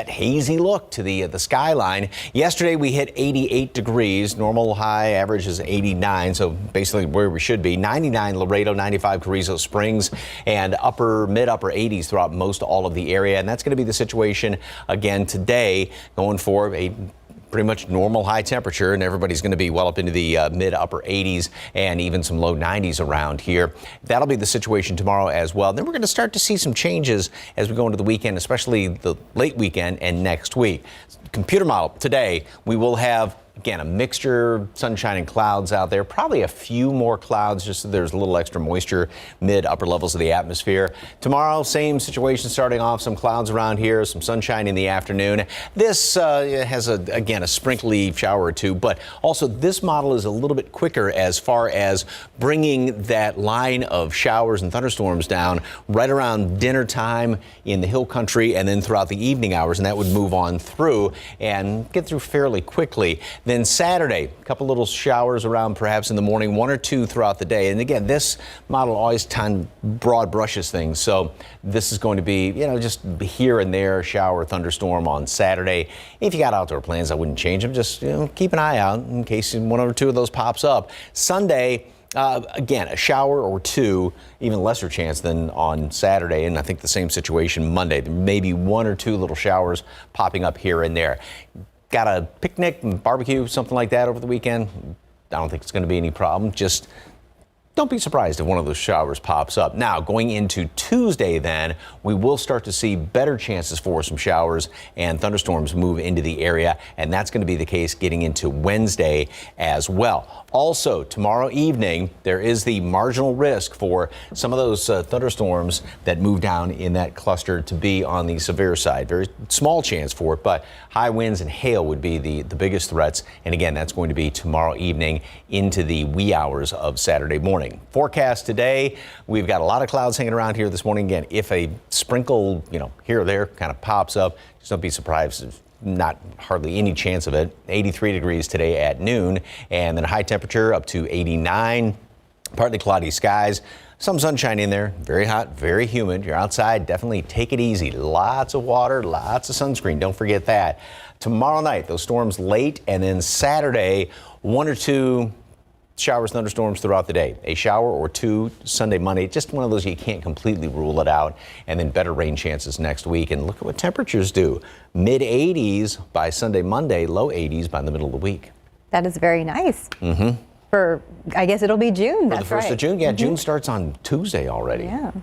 Speaker 1: hazy look to the skyline. Yesterday we hit 88 degrees. Normal high average is 89, so basically where we should be. 99 Laredo, 95 Carrizo Springs, and mid-upper 80s throughout most all of the area. And that's going to be the situation again today, going for a pretty much normal high temperature, and everybody's going to be well up into the mid-upper 80s and even some low 90s around here. That'll be the situation tomorrow as well. Then we're going to start to see some changes as we go into the weekend, especially the late weekend and next week. Computer model today, we will have, again, a mixture, sunshine and clouds out there. Probably a few more clouds, just so there's a little extra moisture mid-upper levels of the atmosphere. Tomorrow, same situation starting off. Some clouds around here, some sunshine in the afternoon. This has, again, a sprinkly shower or two, but also this model is a little bit quicker as far as bringing that line of showers and thunderstorms down right around dinner time in the hill country and then throughout the evening hours, and that would move on through and get through fairly quickly. Then Saturday, a couple little showers around perhaps in the morning, one or two throughout the day. And again, this model always broad brushes things. So this is going to be, just here and there, shower, thunderstorm on Saturday. If you got outdoor plans, I wouldn't change them. Just keep an eye out in case one or two of those pops up. Sunday, again, a shower or two, even lesser chance than on Saturday. And I think the same situation Monday. There may be one or two little showers popping up here and there. Got a picnic and barbecue, something like that over the weekend? I don't think it's going to be any problem. Just don't be surprised if one of those showers pops up. Now, going into Tuesday, then, we will start to see better chances for some showers and thunderstorms move into the area, and that's going to be the case getting into Wednesday as well. Also, tomorrow evening, there is the marginal risk for some of those thunderstorms that move down in that cluster to be on the severe side. Very small chance for it, but high winds and hail would be the biggest threats. And again, that's going to be tomorrow evening into the wee hours of Saturday morning. Forecast today, we've got a lot of clouds hanging around here this morning. Again, if a sprinkle, here or there kind of pops up, just don't be surprised if not hardly any chance of it. 83 degrees today at noon, and then high temperature up to 89. Partly cloudy skies, some sunshine in there, very hot, very humid. You're outside, definitely take it easy. Lots of water, lots of sunscreen. Don't forget that. Tomorrow night, those storms late, and then Saturday, one or two showers, thunderstorms throughout the day. A shower or two Sunday, Monday, just one of those you can't completely rule it out. And then better rain chances next week. And look at what temperatures do. Mid 80s by Sunday, Monday, low 80s by the middle of the week.
Speaker 3: That is very nice. For, I guess it'll be June.
Speaker 1: For the 1st of June. Yeah, June starts on Tuesday already.
Speaker 3: Yeah.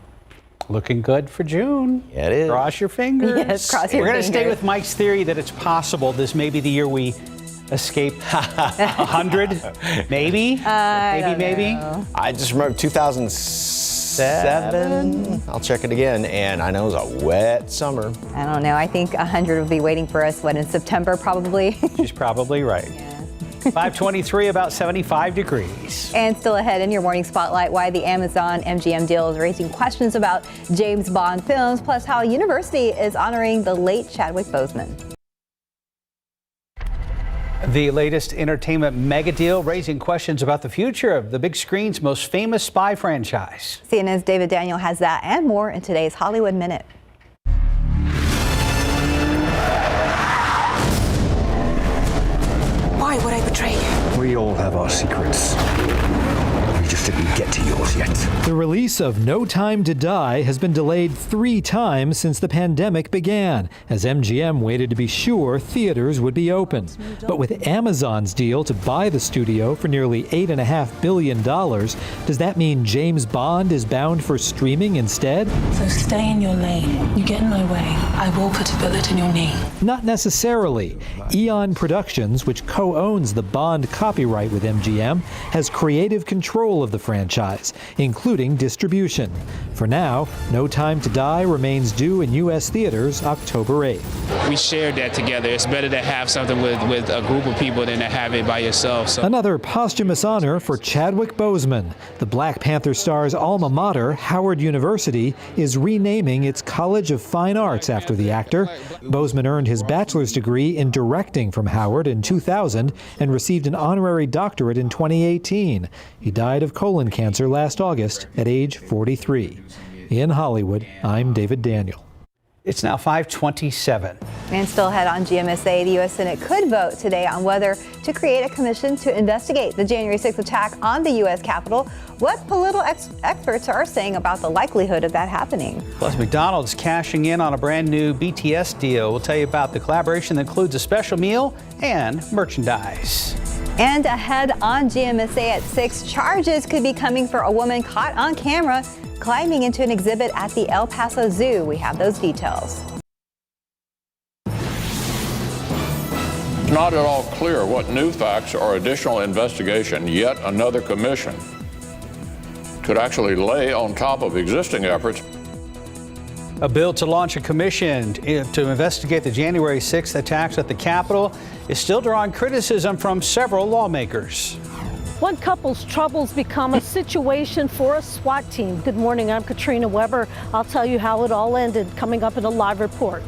Speaker 2: Looking good for June.
Speaker 1: Yeah, it is.
Speaker 2: Cross your fingers.
Speaker 3: Yes, cross your
Speaker 2: We're going
Speaker 3: fingers.
Speaker 2: to stay with Mike's theory that it's possible this may be the year we escape 100, maybe. Maybe.
Speaker 1: I just remember 2007. I'll check it again, and I know it was a wet summer.
Speaker 3: I don't know. I think 100 will be waiting for us, in September probably?
Speaker 2: She's probably right. 523, about 75 degrees.
Speaker 3: And still ahead in your morning spotlight, why the Amazon MGM deal is raising questions about James Bond films, plus how a university is honoring the late Chadwick Boseman.
Speaker 2: The latest entertainment mega deal raising questions about the future of the big screen's most famous spy franchise.
Speaker 3: CNN's David Daniel has that and more in today's Hollywood Minute.
Speaker 4: Why would I betray you?
Speaker 6: We all have our secrets. We just didn't get to yours yet.
Speaker 7: The release of No Time to Die has been delayed 3 times since the pandemic began, as MGM waited to be sure theaters would be open. But with Amazon's deal to buy the studio for nearly $8.5 billion, does that mean James Bond is bound for streaming instead?
Speaker 4: So stay in your lane. You get in my way, I will put a bullet in your knee.
Speaker 7: Not necessarily. Eon Productions, which co-owns the Bond copyright with MGM, has creative control of of the franchise, including distribution. For now, No Time to Die remains due in U.S. theaters October 8th.
Speaker 5: We shared that together. It's better to have something with a group of people than to have it by yourself. So.
Speaker 7: Another posthumous honor for Chadwick Boseman. The Black Panther star's alma mater, Howard University, is renaming its College of Fine Arts after the actor. Boseman earned his bachelor's degree in directing from Howard in 2000 and received an honorary doctorate in 2018. He died of colon cancer last August at age 43. In Hollywood, I'm David Daniel.
Speaker 2: It's now 5:27.
Speaker 3: And still ahead on GMSA, the U.S. Senate could vote today on whether to create a commission to investigate the January 6th attack on the U.S. Capitol. What political experts are saying about the likelihood of that happening.
Speaker 2: Plus, McDonald's cashing in on a brand new BTS deal. We'll tell you about the collaboration that includes a special meal and merchandise.
Speaker 3: And ahead on GMSA at 6, charges could be coming for a woman caught on camera climbing into an exhibit at the El Paso Zoo. We have those details.
Speaker 8: It's not at all clear what new facts or additional investigation yet another commission could actually lay on top of existing efforts.
Speaker 2: A bill to launch a commission to investigate the January 6th attacks at the Capitol is still drawing criticism from several lawmakers.
Speaker 13: One couple's troubles become a situation for a SWAT team. Good morning, I'm Katrina Weber. I'll tell you how it all ended coming up in a live report.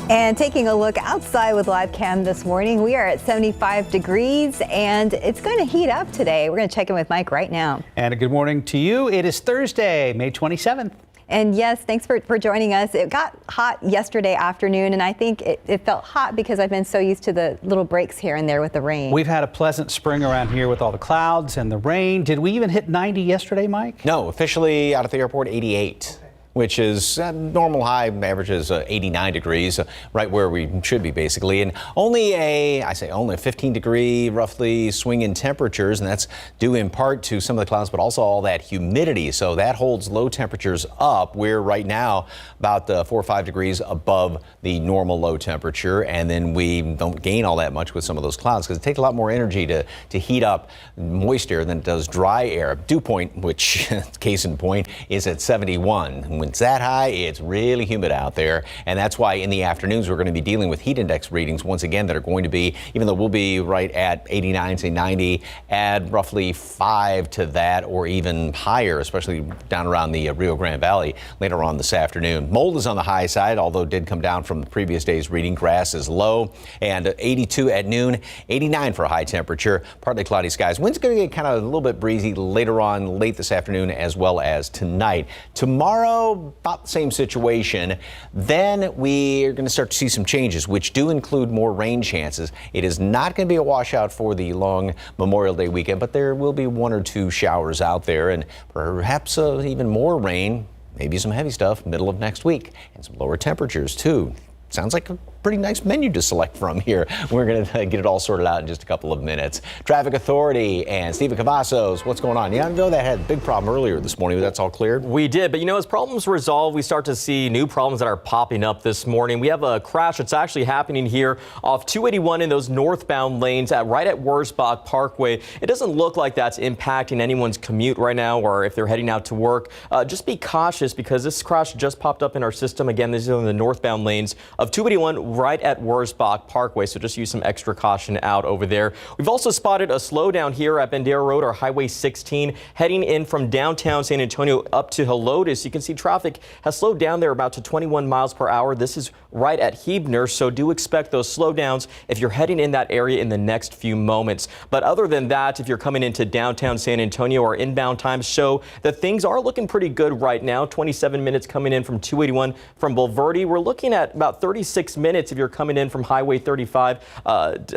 Speaker 3: And taking a look outside with live cam this morning, we are at 75 degrees and it's going to heat up today. We're going to check in with Mike right now.
Speaker 2: And a good morning to you. It is Thursday, May 27th.
Speaker 3: And yes, thanks for joining us. It got hot yesterday afternoon, and I think it felt hot because I've been so used to the little breaks here and there with the rain.
Speaker 2: We've had a pleasant spring around here with all the clouds and the rain. Did we even hit 90 yesterday, Mike?
Speaker 1: No, officially out at the airport, 88. Which is normal high, averages 89 degrees, right where we should be basically. And only a 15 degree roughly swing in temperatures, and that's due in part to some of the clouds, but also all that humidity. So that holds low temperatures up. We're right now about 4 or 5 degrees above the normal low temperature, and then we don't gain all that much with some of those clouds because it takes a lot more energy to heat up moist air than it does dry air. Dew point, which case in point, is at 71. When it's that high, it's really humid out there, and that's why in the afternoons we're going to be dealing with heat index readings once again that are going to be, even though we'll be right at 89, say 90, add roughly 5 to that or even higher, especially down around the Rio Grande Valley later on this afternoon. Mold is on the high side, although it did come down from the previous day's reading. Grass is low, and 82 at noon, 89 for a high temperature, partly cloudy skies. Wind's going to get kind of a little bit breezy later on late this afternoon as well as tonight. Tomorrow, about the same situation. Then we're going to start to see some changes, which do include more rain chances. It is not going to be a washout for the long Memorial Day weekend, but there will be 1 or 2 showers out there and perhaps even more rain, maybe some heavy stuff middle of next week, and some lower temperatures too. Sounds like a pretty nice menu to select from here. We're going to get it all sorted out in just a couple of minutes. Traffic Authority and Stephen Cavazos, what's going on? Yeah, I know that had a big problem earlier this morning, but that's all cleared?
Speaker 17: We did, but as problems resolve, we start to see new problems that are popping up this morning. We have a crash that's actually happening here off 281 in those northbound lanes right at Wurzbach Parkway. It doesn't look like that's impacting anyone's commute right now or if they're heading out to work. Just be cautious because this crash just popped up in our system. Again, this is in the northbound lanes of 281 right at Wurzbach Parkway, so just use some extra caution out over there. We've also spotted a slowdown here at Bandera Road or Highway 16 heading in from downtown San Antonio up to Helotes. You can see traffic has slowed down there about to 21 miles per hour. This is right at Huebner, so do expect those slowdowns if you're heading in that area in the next few moments. But other than that, if you're coming into downtown San Antonio, our inbound times show that things are looking pretty good right now. 27 minutes coming in from 281 from Bulverde. We're looking at about 36 minutes if you're coming in from Highway 35,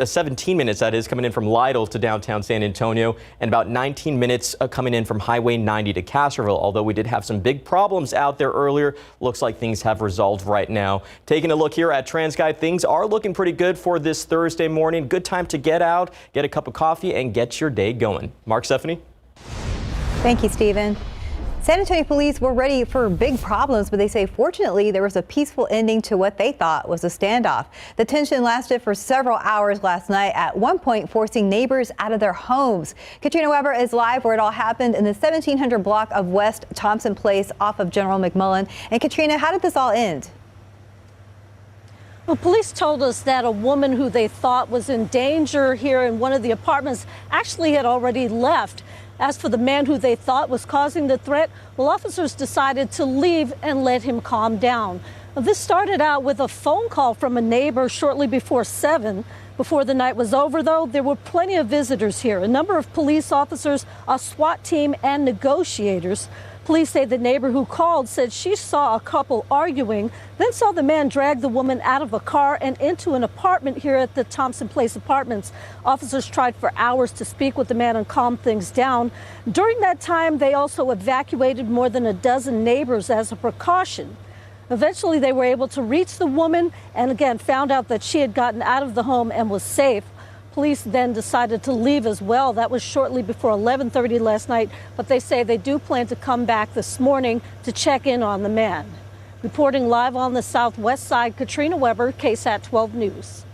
Speaker 17: 17 minutes that is coming in from Lytle to downtown San Antonio, and about 19 minutes coming in from Highway 90 to Castroville. Although we did have some big problems out there earlier, looks like things have resolved right now. Taking a look here at TransGuide, things are looking pretty good for this Thursday morning. Good time to get out, get a cup of coffee, and get your day going. Mark, Stephanie?
Speaker 3: Thank you, Stephen. San Antonio police were ready for big problems, but they say fortunately there was a peaceful ending to what they thought was a standoff. The tension lasted for several hours last night, at one point forcing neighbors out of their homes. Katrina Weber is live where it all happened in the 1700 block of West Thompson Place off of General McMullen. And Katrina, how did this all end?
Speaker 13: Well, police told us that a woman who they thought was in danger here in one of the apartments actually had already left. As for the man who they thought was causing the threat, well, officers decided to leave and let him calm down. This started out with a phone call from a neighbor shortly before 7. Before the night was over, though, there were plenty of visitors here, a number of police officers, a SWAT team, and negotiators. Police say the neighbor who called said she saw a couple arguing, then saw the man drag the woman out of a car and into an apartment here at the Thompson Place Apartments. Officers tried for hours to speak with the man and calm things down. During that time, they also evacuated more than a dozen neighbors as a precaution. Eventually, they were able to reach the woman and again found out that she had gotten out of the home and was safe. Police then decided to leave as well. That was shortly before 11:30 last night, but they say they do plan to come back this morning to check in on the man. Reporting live on the southwest side, Katrina Weber, KSAT 12 News.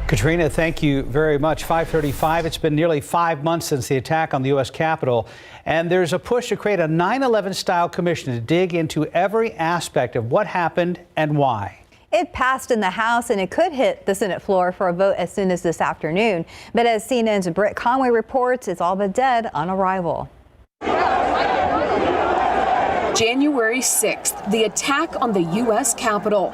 Speaker 2: Katrina, thank you very much. 5:35. It's been nearly 5 months since the attack on the U.S. Capitol, and there's a push to create a 9/11 style commission to dig into every aspect of what happened and why.
Speaker 3: It passed in the House and it could hit the Senate floor for a vote as soon as this afternoon. But as CNN's Britt Conway reports, it's all but dead on arrival.
Speaker 9: January 6th, the attack on the U.S. Capitol.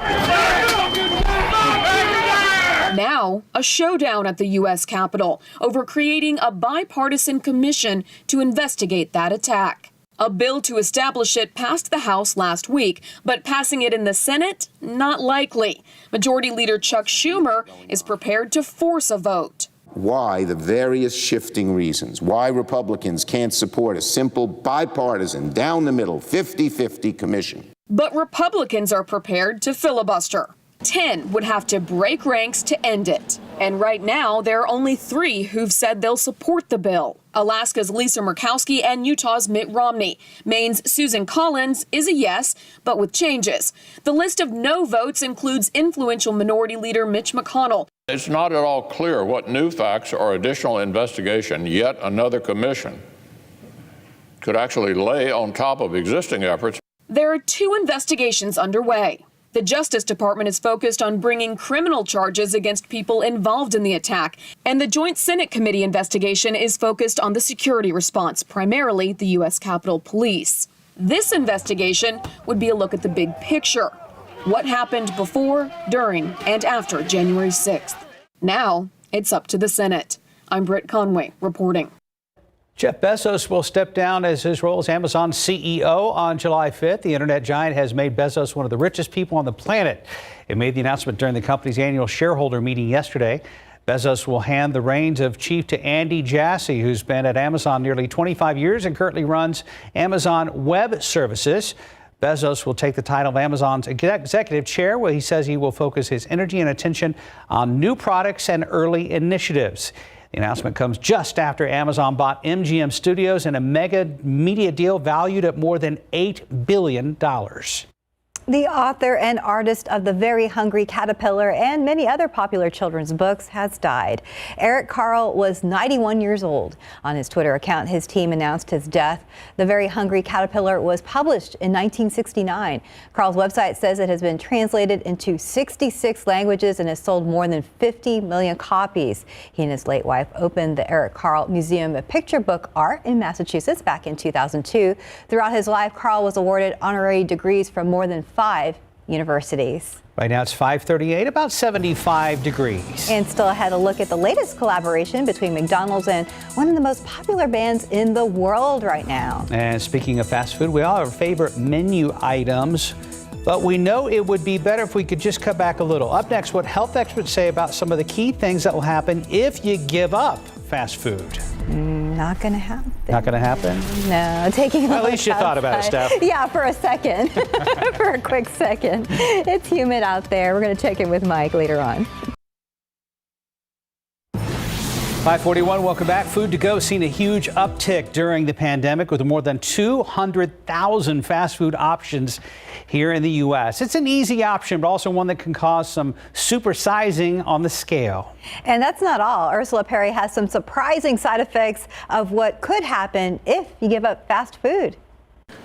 Speaker 9: Now, a showdown at the U.S. Capitol over creating a bipartisan commission to investigate that attack. A bill to establish it passed the House last week, but passing it in the Senate, not likely. Majority Leader Chuck Schumer is prepared to force a vote.
Speaker 18: Why the various shifting reasons, why Republicans can't support a simple bipartisan, down the middle, 50-50 commission.
Speaker 9: But Republicans are prepared to filibuster. 10 would have to break ranks to end it. And right now, there are only 3 who've said they'll support the bill. Alaska's Lisa Murkowski and Utah's Mitt Romney. Maine's Susan Collins is a yes, but with changes. The list of no votes includes influential Minority Leader Mitch McConnell.
Speaker 8: It's not at all clear what new facts or additional investigation yet another commission could actually lay on top of existing efforts.
Speaker 9: There are 2 investigations underway. The Justice Department is focused on bringing criminal charges against people involved in the attack, and the Joint Senate Committee investigation is focused on the security response, primarily the U.S. Capitol Police. This investigation would be a look at the big picture. What happened before, during, and after January 6th. Now, it's up to the Senate. I'm Britt Conway, reporting.
Speaker 2: Jeff Bezos will step down as his role as Amazon's CEO on July 5th. The internet giant has made Bezos one of the richest people on the planet. It made the announcement during the company's annual shareholder meeting yesterday. Bezos will hand the reins of chief to Andy Jassy, who's been at Amazon nearly 25 years and currently runs Amazon Web Services. Bezos will take the title of Amazon's executive chair, where he says he will focus his energy and attention on new products and early initiatives. The announcement comes just after Amazon bought MGM Studios in a mega media deal valued at more than $8 billion.
Speaker 3: The author and artist of The Very Hungry Caterpillar and many other popular children's books has died. Eric Carle was 91 years old. On his Twitter account, his team announced his death. The Very Hungry Caterpillar was published in 1969. Carle's website says it has been translated into 66 languages and has sold more than 50 million copies. He and his late wife opened the Eric Carle Museum of Picture Book Art in Massachusetts back in 2002. Throughout his life, Carle was awarded honorary degrees from more than 5 universities.
Speaker 2: Right now it's 5:38, about 75 degrees.
Speaker 3: And still ahead, a look at the latest collaboration between McDonald's and one of the most popular bands in the world right now.
Speaker 2: And speaking of fast food, we all have our favorite menu items, but we know it would be better if we could just cut back a little. Up next, what health experts say about some of the key things that will happen if you give up fast food.
Speaker 3: Not going to happen.
Speaker 2: Not going to happen?
Speaker 3: No, taking
Speaker 2: well, at least you thought about it, Steph.
Speaker 3: Yeah, for a second. For a quick second. It's humid out there. We're going to check in with Mike later on.
Speaker 2: 541, welcome back. Food to go seen a huge uptick during the pandemic with more than 200,000 fast food options here in the U.S. It's an easy option, but also one that can cause some supersizing on the scale.
Speaker 3: And that's not all. Ursula Perry has some surprising side effects of what could happen if you give up fast food.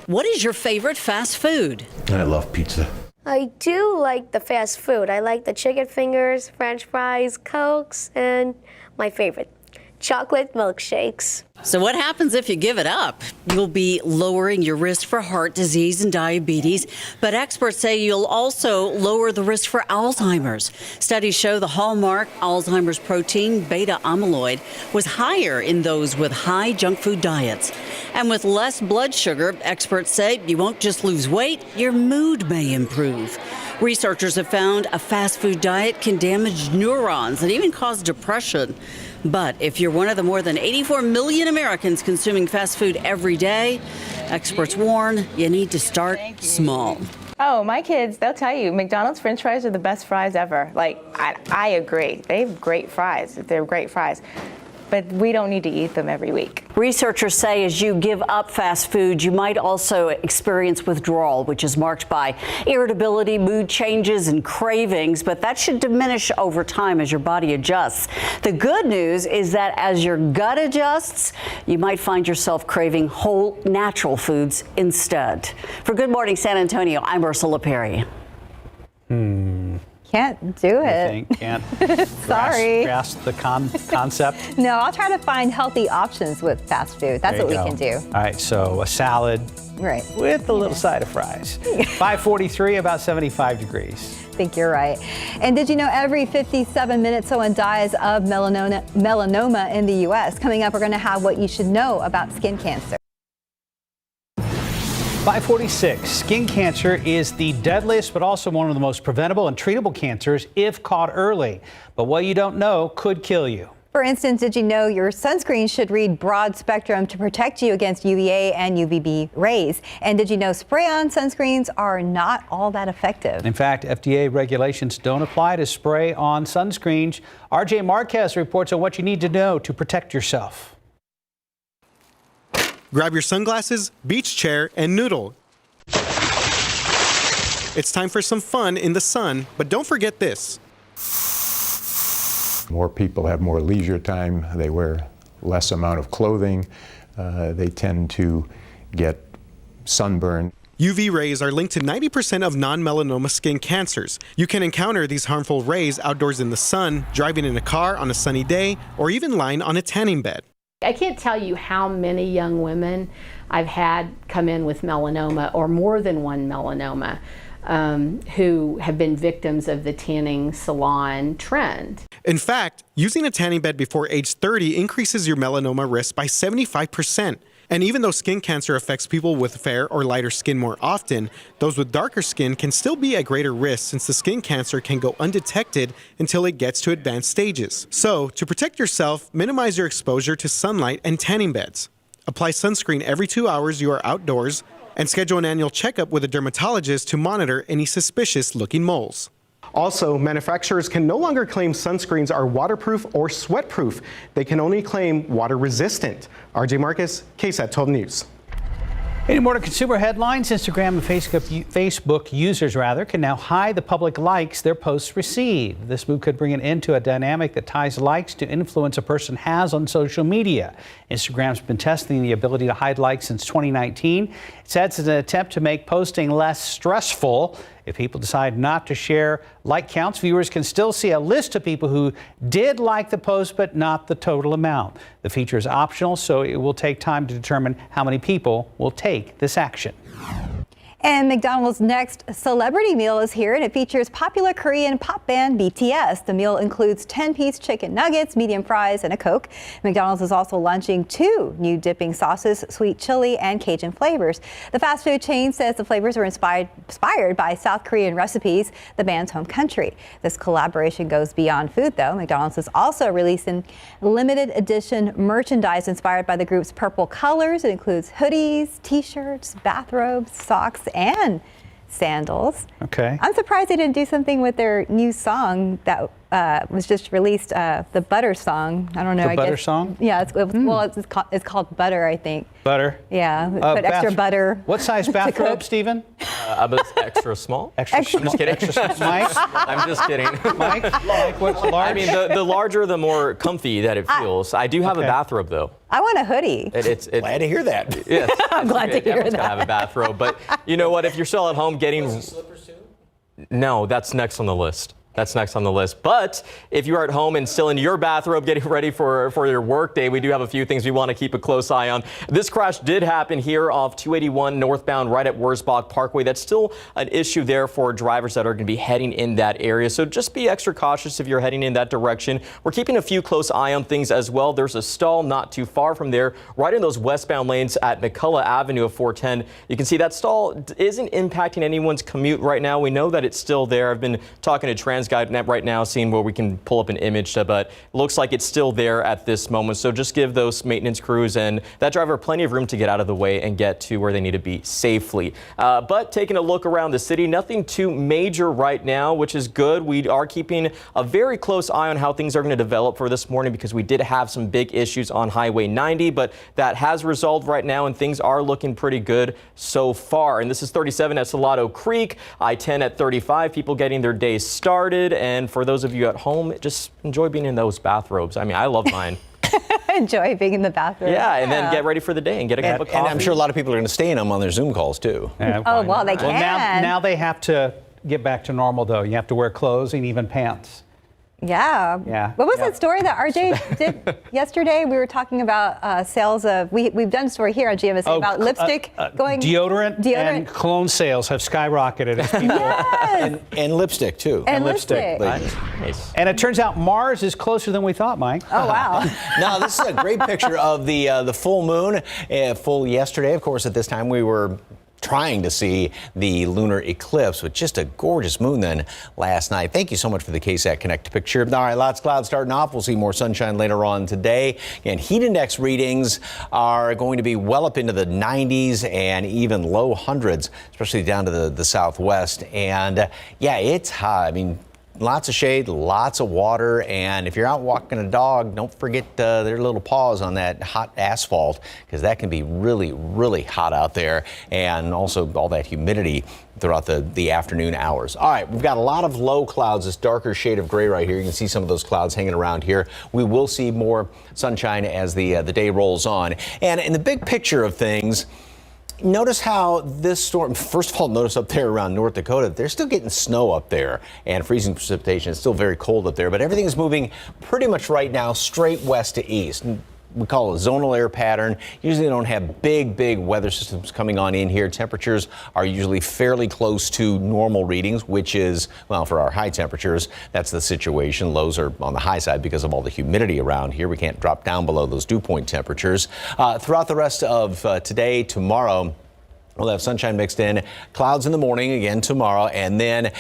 Speaker 19: What is your favorite fast food?
Speaker 6: I love pizza.
Speaker 20: I do like the fast food. I like the chicken fingers, French fries, Cokes, and my favorite, chocolate milkshakes.
Speaker 19: So what happens if you give it up? You'll be lowering your risk for heart disease and diabetes, but experts say you'll also lower the risk for Alzheimer's. Studies show the hallmark Alzheimer's protein, beta amyloid, was higher in those with high junk food diets. And with less blood sugar, experts say you won't just lose weight, your mood may improve. Researchers have found a fast food diet can damage neurons and even cause depression. But if you're one of the more than 84 million Americans consuming fast food every day, experts warn you need to start small.
Speaker 21: Oh, my kids, they'll tell you, McDonald's French fries are the best fries ever. Like, I agree. They have great fries. They're great fries. But we don't need to eat them every week.
Speaker 19: Researchers say as you give up fast food, you might also experience withdrawal, which is marked by irritability, mood changes, and cravings, but that should diminish over time as your body adjusts. The good news is that as your gut adjusts, you might find yourself craving whole, natural foods instead. For Good Morning San Antonio, I'm Ursula Perry.
Speaker 3: Can't do it.
Speaker 2: I think can't
Speaker 3: Sorry.
Speaker 2: grasp the concept.
Speaker 3: No, I'll try to find healthy options with fast food. That's what we can do.
Speaker 2: All right, so a salad
Speaker 3: right
Speaker 2: with a little side of fries. 543, about 75 degrees.
Speaker 3: I think you're right. And did you know every 57 minutes someone dies of melanoma in the U.S.? Coming up, we're going to have what you should know about skin cancer.
Speaker 2: 546, skin cancer is the deadliest, but also one of the most preventable and treatable cancers if caught early. But what you don't know could kill you.
Speaker 3: For instance, did you know your sunscreen should read broad spectrum to protect you against UVA and UVB rays? And did you know spray-on sunscreens are not all that effective?
Speaker 2: In fact, FDA regulations don't apply to spray-on sunscreens. RJ Marquez reports on what you need to know to protect yourself.
Speaker 22: Grab your sunglasses, beach chair, and noodle. It's time for some fun in the sun, but don't forget this.
Speaker 23: More people have more leisure time. They wear less amount of clothing. They tend to get sunburn.
Speaker 22: UV rays are linked to 90% of non-melanoma skin cancers. You can encounter these harmful rays outdoors in the sun, driving in a car on a sunny day, or even lying on a tanning bed.
Speaker 24: I can't tell you how many young women I've had come in with melanoma or more than one melanoma who have been victims of the tanning salon trend.
Speaker 22: In fact, using a tanning bed before age 30 increases your melanoma risk by 75%. And even though skin cancer affects people with fair or lighter skin more often, those with darker skin can still be at greater risk since the skin cancer can go undetected until it gets to advanced stages. So, to protect yourself, minimize your exposure to sunlight and tanning beds. Apply sunscreen every 2 hours you are outdoors, and schedule an annual checkup with a dermatologist to monitor any suspicious-looking moles. Also, manufacturers can no longer claim sunscreens are waterproof or sweatproof. They can only claim water resistant. RJ Marcus, KSAT 12 News.
Speaker 2: Any more to consumer headlines? Instagram and Facebook users can now hide the public likes their posts receive. This move could bring an end to a dynamic that ties likes to influence a person has on social media. Instagram's been testing the ability to hide likes since 2019. It says it's an attempt to make posting less stressful. If people decide not to share like counts, viewers can still see a list of people who did like the post, but not the total amount. The feature is optional, so it will take time to determine how many people will take this action.
Speaker 3: And McDonald's next celebrity meal is here, and it features popular Korean pop band BTS. The meal includes 10-piece chicken nuggets, medium fries, and a Coke. McDonald's is also launching 2 new dipping sauces, sweet chili and Cajun flavors. The fast food chain says the flavors were inspired by South Korean recipes, the band's home country. This collaboration goes beyond food, though. McDonald's is also releasing limited edition merchandise inspired by the group's purple colors. It includes hoodies, t-shirts, bathrobes, socks, and sandals.
Speaker 2: Okay.
Speaker 3: I'm surprised they didn't do something with their new song that was just released the Butter song. I don't know.
Speaker 2: The Butter song?
Speaker 3: Yeah, it's called Butter, I think.
Speaker 2: Butter?
Speaker 3: Yeah, put extra butter.
Speaker 2: What size bathrobe, Stephen?
Speaker 17: Extra small.
Speaker 2: Extra small.
Speaker 17: I'm just kidding.
Speaker 2: Extra small. Mike?
Speaker 17: I'm just kidding.
Speaker 2: Mike, what's large?
Speaker 17: I mean, the larger, the more comfy that it feels. I do have a bathrobe, though.
Speaker 3: I want a hoodie.
Speaker 1: Glad to hear that.
Speaker 17: Yes,
Speaker 3: I'm glad to hear
Speaker 17: everyone's
Speaker 3: that.
Speaker 17: gonna have a bathrobe, but you know what? If you're still at home getting slippers too? No, that's next on the list. That's next on the list. But if you're at home and still in your bathrobe getting ready for your work day, we do have a few things we want to keep a close eye on. This crash did happen here off 281 northbound right at Wurzbach Parkway. That's still an issue there for drivers that are going to be heading in that area. So just be extra cautious if you're heading in that direction. We're keeping a few close eye on things as well. There's a stall not too far from there, right in those westbound lanes at McCullough Avenue of 410. You can see that stall isn't impacting anyone's commute right now. We know that it's still there. I've been talking to TransGuide right now, seeing where we can pull up an image, but it looks like it's still there at this moment. So just give those maintenance crews and that driver plenty of room to get out of the way and get to where they need to be safely. But taking a look around the city, nothing too major right now, which is good. We are keeping a very close eye on how things are going to develop for this morning because we did have some big issues on Highway 90, but that has resolved right now and things are looking pretty good so far. And this is 37 at Salado Creek, I-10 at 35, people getting their days started. And for those of you at home, just enjoy being in those bathrobes. I mean, I love mine.
Speaker 3: Enjoy being in the bathroom.
Speaker 17: Yeah, and then get ready for the day and get a cup of coffee.
Speaker 1: And I'm sure a lot of people are going to stay in them on their Zoom calls, too.
Speaker 2: Yeah,
Speaker 3: oh, well, they can.
Speaker 2: Well, now they have to get back to normal, though. You have to wear clothes and even pants.
Speaker 3: Yeah.
Speaker 2: Yeah.
Speaker 3: What was that story that RJ did yesterday? We were talking about sales of, we've done a story here on GMSA about lipstick going.
Speaker 2: Deodorant and cologne sales have skyrocketed. As people
Speaker 3: Yes.
Speaker 1: and lipstick, too.
Speaker 3: And lipstick.
Speaker 17: Nice.
Speaker 2: And it turns out Mars is closer than we thought, Mike.
Speaker 3: Oh, wow.
Speaker 1: Now, this is a great picture of the full moon, full yesterday. Of course, at this time we were trying to see the lunar eclipse, with just a gorgeous moon then last night. Thank you so much for the KSAT Connect picture. All right, lots of clouds starting off. We'll see more sunshine later on today. And heat index readings are going to be well up into the 90s and even low hundreds, especially down to the southwest. And yeah, it's hot. I mean, lots of shade, lots of water, and if you're out walking a dog, don't forget their little paws on that hot asphalt, because that can be really, really hot out there, and also all that humidity throughout the afternoon hours. All right, we've got a lot of low clouds, this darker shade of gray right here. You can see some of those clouds hanging around here. We will see more sunshine as the day rolls on. And in the big picture of things, notice how this storm, first of all, notice up there around North Dakota, they're still getting snow up there and freezing precipitation. It's still very cold up there, but everything is moving pretty much right now straight west to east. We call it a zonal air pattern. Usually don't have big weather systems coming on in here. Temperatures are usually fairly close to normal readings, which is, well, for our high temperatures, that's the situation. Lows are on the high side because of all the humidity around here. We can't drop down below those dew point temperatures. Throughout the rest of today, tomorrow, we'll have sunshine mixed in, clouds in the morning again tomorrow, and then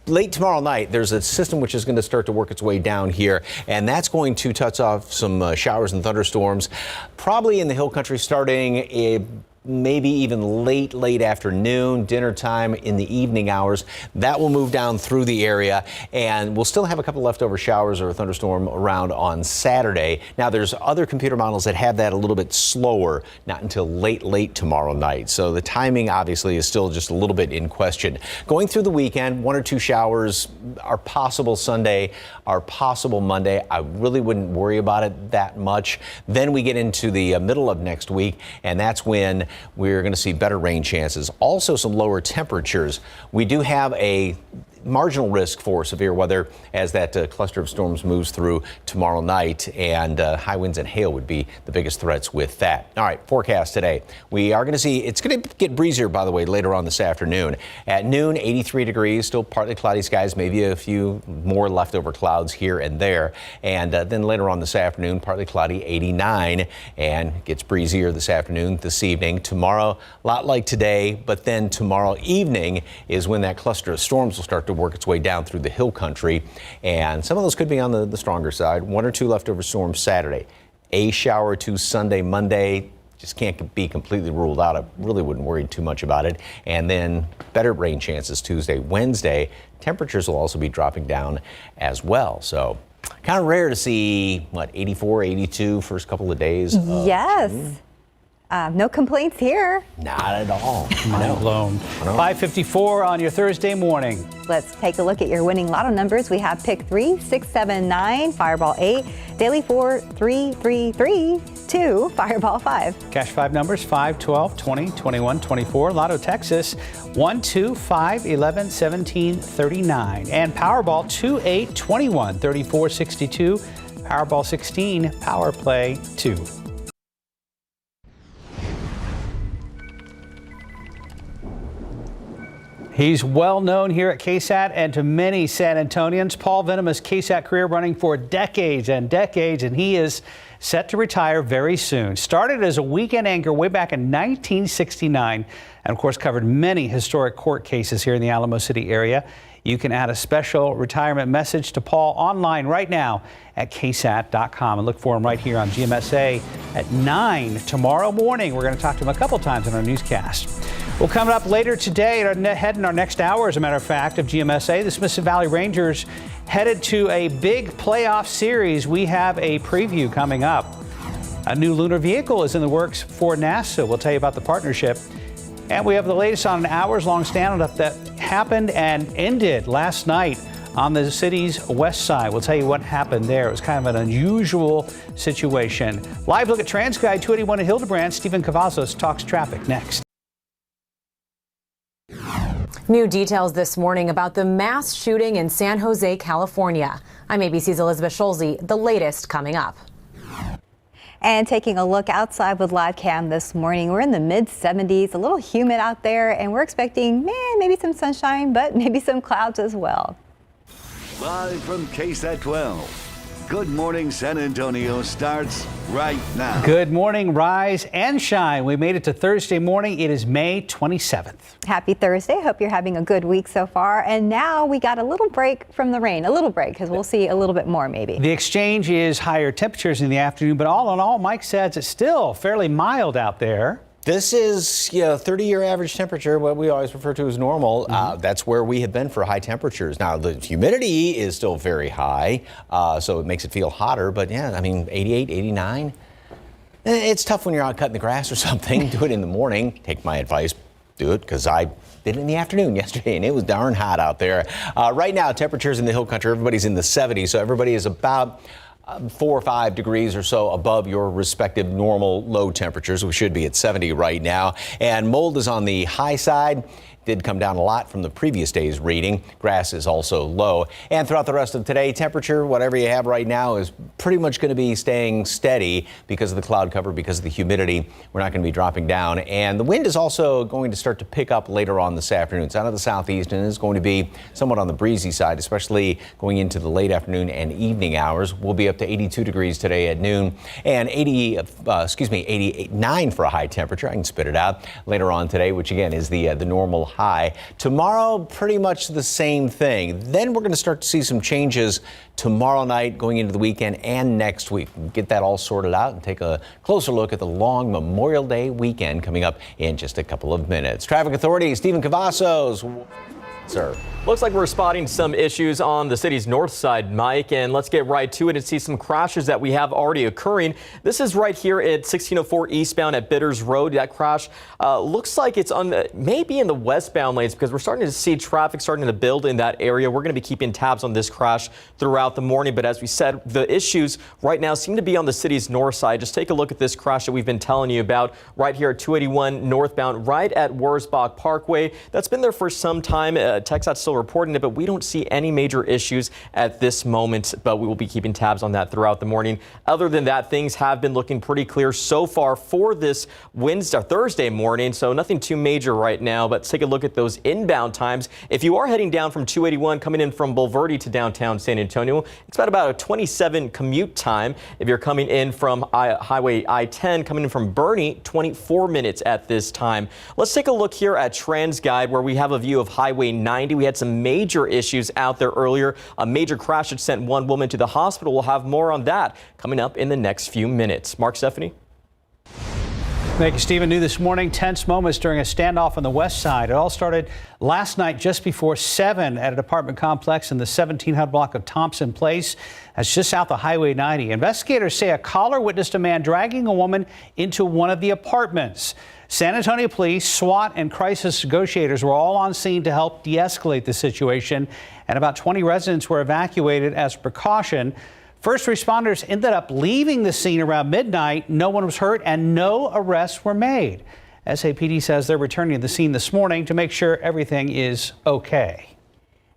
Speaker 1: late tomorrow night, there's a system which is going to start to work its way down here, and that's going to touch off some showers and thunderstorms, probably in the hill country starting maybe even late afternoon, dinner time, in the evening hours. That will move down through the area, and we'll still have a couple leftover showers or a thunderstorm around on Saturday. Now, there's other computer models that have that a little bit slower, not until late tomorrow night. So the timing obviously is still just a little bit in question. Going through the weekend, 1 or 2 showers are possible Sunday, are possible Monday. I really wouldn't worry about it that much. Then we get into the middle of next week, and that's when we're going to see better rain chances. Also some lower temperatures. We do have a marginal risk for severe weather as that cluster of storms moves through tomorrow night, and high winds and hail would be the biggest threats with that. All right, forecast today. We are going to see, it's going to get breezier, by the way, later on this afternoon. At noon, 83 degrees, still partly cloudy skies, maybe a few more leftover clouds here and there. And then later on this afternoon, partly cloudy, 89, and gets breezier this afternoon, this evening. Tomorrow, a lot like today, but then tomorrow evening is when that cluster of storms will start to work its way down through the hill country, and some of those could be on the stronger side. 1 or 2 leftover storms Saturday, a shower or 2 Sunday, Monday. just can't be completely ruled out. I really wouldn't worry too much about it. And then better rain chances Tuesday, Wednesday. Temperatures will also be dropping down as well. So kind of rare to see, 84, 82 first couple of days.
Speaker 3: Yes. No complaints here.
Speaker 1: Not at all.
Speaker 2: Mind blown. 5:54 on your Thursday morning.
Speaker 3: Let's take a look at your winning lotto numbers. We have pick 3, 6, 7, 9, Fireball 8, Daily 4, 3, 3, 3, 2, Fireball 5.
Speaker 2: Cash 5 numbers 5, 12, 20, 21, 24. Lotto Texas 1, 2, 5, 11, 17, 39. And Powerball 2, 8, 21, 34, 62. Powerball 16, Power Play 2. He's well known here at KSAT and to many San Antonians. Paul Venema's KSAT career running for decades and decades, and he is set to retire very soon. Started as a weekend anchor way back in 1969, and of course covered many historic court cases here in the Alamo City area. You can add a special retirement message to Paul online right now at KSAT.com and look for him right here on GMSA at 9 tomorrow morning. We're going to talk to him a couple times in our newscast. Well, coming up later today, ahead in our next hour, as a matter of fact, of GMSA, the Smithson Valley Rangers headed to a big playoff series. We have a preview coming up. A new lunar vehicle is in the works for NASA. We'll tell you about the partnership. And we have the latest on an hours-long standoff that happened and ended last night on the city's west side. We'll tell you what happened there. It was kind of an unusual situation. Live look at TransGuide 281 in Hildebrand. Stephen Cavazos talks traffic next.
Speaker 10: New details this morning about the mass shooting in San Jose, California. I'm ABC's Elizabeth Schulze. The latest coming up.
Speaker 3: And taking a look outside with live cam this morning, we're in the mid-70s, a little humid out there, and we're expecting, maybe some sunshine, but maybe some clouds as well.
Speaker 11: Live from KSAT 12. Good Morning San Antonio starts right now.
Speaker 2: Good morning, rise and shine. We made it to Thursday morning. It is May 27th.
Speaker 3: Happy Thursday. Hope you're having a good week so far. And now we got a little break from the rain, a little break, because we'll see a little bit more maybe.
Speaker 2: The exchange is higher temperatures in the afternoon, but all in all, Mike says it's still fairly mild out there.
Speaker 1: This is 30-year average temperature, what we always refer to as normal. That's where we have been for high temperatures. Now, the humidity is still very high, so it makes it feel hotter. But yeah, I mean, 88, 89. It's tough when you're out cutting the grass or something. Do it in the morning. Take my advice. Do it, because I did it in the afternoon yesterday, and it was darn hot out there. Right now, temperatures in the hill country, everybody's in the 70s, so everybody is about 4 or 5 degrees or so above your respective normal low temperatures. We should be at 70 right now. And mold is on the high side. Did come down a lot from the previous day's reading. Grass is also low. And throughout the rest of today, temperature, whatever you have right now, is pretty much going to be staying steady because of the cloud cover, because of the humidity. We're not going to be dropping down. And the wind is also going to start to pick up later on this afternoon. It's out of the southeast and is going to be somewhat on the breezy side, especially going into the late afternoon and evening hours. We'll be up to 82 degrees today at noon and 89 for a high temperature. I can spit it out later on today, which again is the normal high. Tomorrow, pretty much the same thing. Then we're going to start to see some changes tomorrow night, going into the weekend and next week. We'll get that all sorted out and take a closer look at the long Memorial Day weekend coming up in just a couple of minutes. Traffic Authority, Stephen Cavazos. Sir.
Speaker 17: Looks like we're spotting some issues on the city's north side, Mike, and let's get right to it and see some crashes that we have already occurring. This is right here at 1604 eastbound at Bitters Road. That crash looks like it's on maybe in the westbound lanes, because we're starting to see traffic starting to build in that area. We're going to be keeping tabs on this crash throughout the morning, but as we said, the issues right now seem to be on the city's north side. Just take a look at this crash that we've been telling you about right here at 281 northbound, right at Wurzbach Parkway. That's been there for some time. TxDOT's still reporting it, but we don't see any major issues at this moment, but we will be keeping tabs on that throughout the morning. Other than that, things have been looking pretty clear so far for this Thursday morning, so nothing too major right now, but let's take a look at those inbound times. If you are heading down from 281 coming in from Bulverde to downtown San Antonio, it's about a 27 commute time. If you're coming in from Highway I-10 coming in from Bernie, 24 minutes at this time. Let's take a look here at TransGuide, where we have a view of Highway 90. We had some major issues out there earlier. A major crash that sent one woman to the hospital. We'll have more on that coming up in the next few minutes. Mark, Stephanie.
Speaker 2: Thank you, Stephen. New this morning, tense moments during a standoff on the west side. It all started last night just before 7 at an apartment complex in the 1700 block of Thompson Place. That's just south of Highway 90. Investigators say a caller witnessed a man dragging a woman into one of the apartments. San Antonio police, SWAT, and crisis negotiators were all on scene to help de-escalate the situation, and about 20 residents were evacuated as a precaution. First responders ended up leaving the scene around midnight. No one was hurt and no arrests were made. SAPD says they're returning to the scene this morning to make sure everything is okay.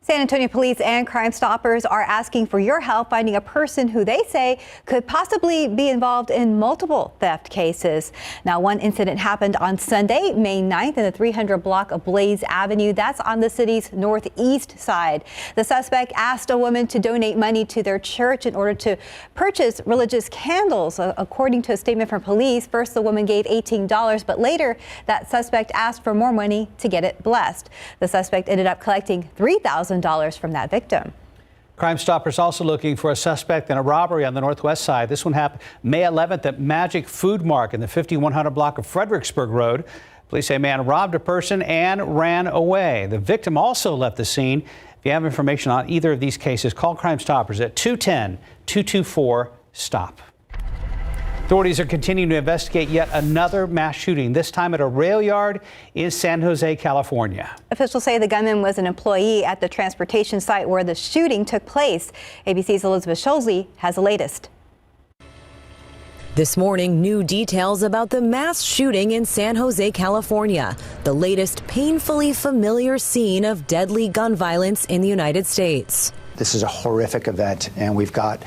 Speaker 3: San Antonio police and Crime Stoppers are asking for your help finding a person who they say could possibly be involved in multiple theft cases. Now, one incident happened on Sunday, May 9th in the 300 block of Blaze Avenue. That's on the city's northeast side. The suspect asked a woman to donate money to their church in order to purchase religious candles. According to a statement from police, first the woman gave $18, but later that suspect asked for more money to get it blessed. The suspect ended up collecting $3,000 from that victim.
Speaker 2: Crime Stoppers also looking for a suspect in a robbery on the northwest side. This one happened May 11th at Magic Food Mark in the 5100 block of Fredericksburg Road. Police say a man robbed a person and ran away. The victim also left the scene. If you have information on either of these cases, call Crime Stoppers at 210-224-STOP. Authorities are continuing to investigate yet another mass shooting, this time at a rail yard in San Jose, California.
Speaker 3: Officials say the gunman was an employee at the transportation site where the shooting took place. ABC's Elizabeth Scholze has the latest.
Speaker 12: This morning, new details about the mass shooting in San Jose, California, the latest painfully familiar scene of deadly gun violence in the United States.
Speaker 14: This is a horrific event, and we've got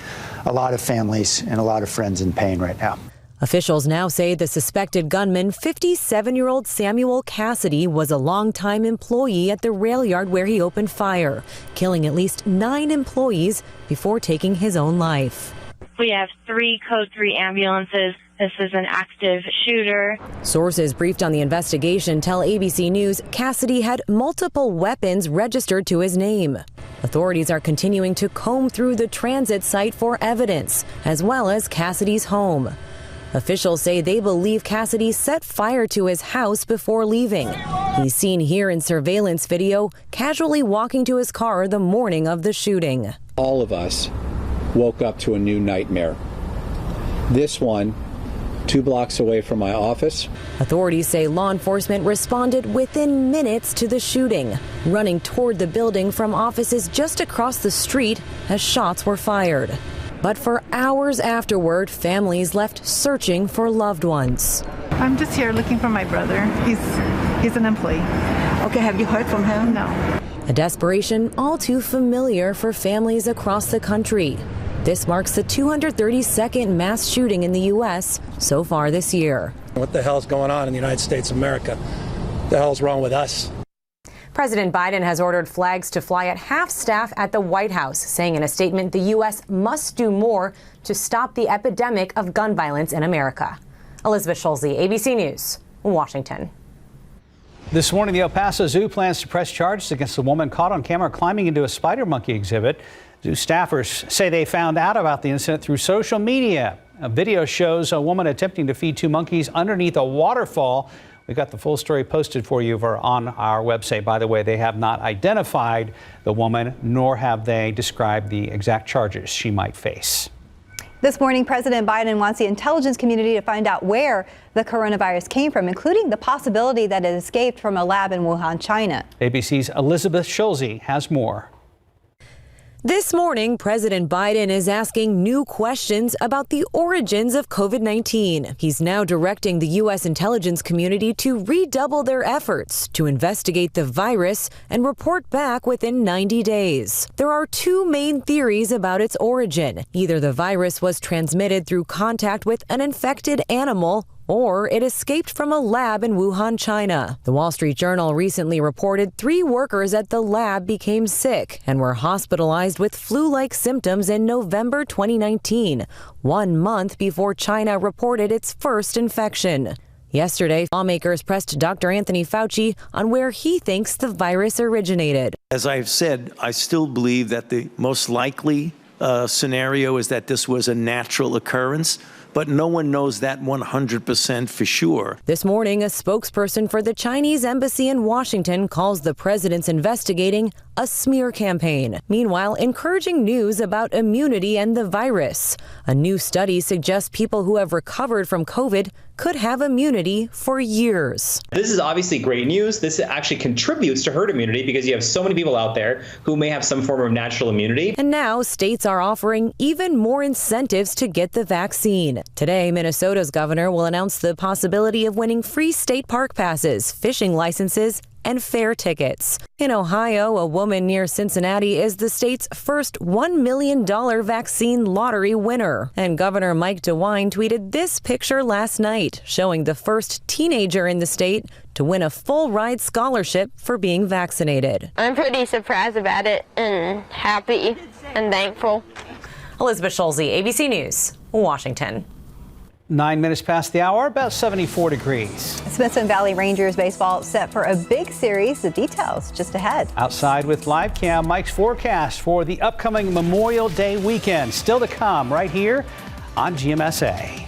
Speaker 14: a lot of families and a lot of friends in pain right now.
Speaker 12: Officials now say the suspected gunman, 57-year-old Samuel Cassidy, was a longtime employee at the rail yard where he opened fire, killing at least 9 employees before taking his own life.
Speaker 15: We have 3 Code 3 ambulances. This is an active shooter.
Speaker 12: Sources briefed on the investigation tell ABC News Cassidy had multiple weapons registered to his name. Authorities are continuing to comb through the transit site for evidence, as well as Cassidy's home. Officials say they believe Cassidy set fire to his house before leaving. He's seen here in surveillance video, casually walking to his car the morning of the shooting.
Speaker 16: All of us woke up to a new nightmare. This one, 2 blocks away from my office.
Speaker 12: Authorities say law enforcement responded within minutes to the shooting, running toward the building from offices just across the street as shots were fired. But for hours afterward, families left searching for loved ones.
Speaker 25: I'm just here looking for my brother. He's an employee. Okay, have you heard from him? No.
Speaker 12: A desperation all too familiar for families across the country. This marks the 232nd mass shooting in the U.S. so far this year.
Speaker 26: What the hell's going on in the United States of America? What the hell's wrong with us?
Speaker 10: President Biden has ordered flags to fly at half staff at the White House, saying in a statement the U.S. must do more to stop the epidemic of gun violence in America. Elizabeth Scholze, ABC News, Washington.
Speaker 2: This morning, the El Paso Zoo plans to press charges against the woman caught on camera climbing into a spider monkey exhibit. Zoo staffers say they found out about the incident through social media. A video shows a woman attempting to feed 2 monkeys underneath a waterfall. We got the full story posted for you on our website. By the way, they have not identified the woman, nor have they described the exact charges she might face.
Speaker 3: This morning, President Biden wants the intelligence community to find out where the coronavirus came from, including the possibility that it escaped from a lab in Wuhan, China.
Speaker 2: ABC's Elizabeth Scholze has more.
Speaker 12: This morning, President Biden is asking new questions about the origins of COVID-19. He's now directing the U.S. intelligence community to redouble their efforts to investigate the virus and report back within 90 days. There are 2 main theories about its origin. Either the virus was transmitted through contact with an infected animal, or it escaped from a lab in Wuhan, China. The Wall Street Journal recently reported 3 workers at the lab became sick and were hospitalized with flu-like symptoms in November 2019, 1 month before China reported its first infection. Yesterday, lawmakers pressed Dr. Anthony Fauci on where he thinks the virus originated.
Speaker 27: As I've said, I still believe that the most likely scenario is that this was a natural occurrence but no one knows that 100% for sure.
Speaker 12: This morning, a spokesperson for the Chinese embassy in Washington calls the president's investigating a smear campaign. Meanwhile, encouraging news about immunity and the virus. A new study suggests people who have recovered from COVID could have immunity for years.
Speaker 4: This is obviously great news. This actually contributes to herd immunity because you have so many people out there who may have some form of natural immunity.
Speaker 12: And now states are offering even more incentives to get the vaccine. Today, Minnesota's governor will announce the possibility of winning free state park passes, fishing licenses, and fare tickets. In Ohio, a woman near Cincinnati is the state's first $1 million vaccine lottery winner. And Governor Mike DeWine tweeted this picture last night, showing the first teenager in the state to win a full ride scholarship for being vaccinated.
Speaker 5: I'm pretty surprised about it and happy and thankful.
Speaker 10: Elizabeth Schulze, ABC News, Washington.
Speaker 2: 9 minutes past the hour, about 74 degrees.
Speaker 3: Smithson Valley Rangers baseball set for a big series. The details just ahead.
Speaker 2: Outside with live cam, Mike's forecast for the upcoming Memorial Day weekend. Still to come right here on GMSA.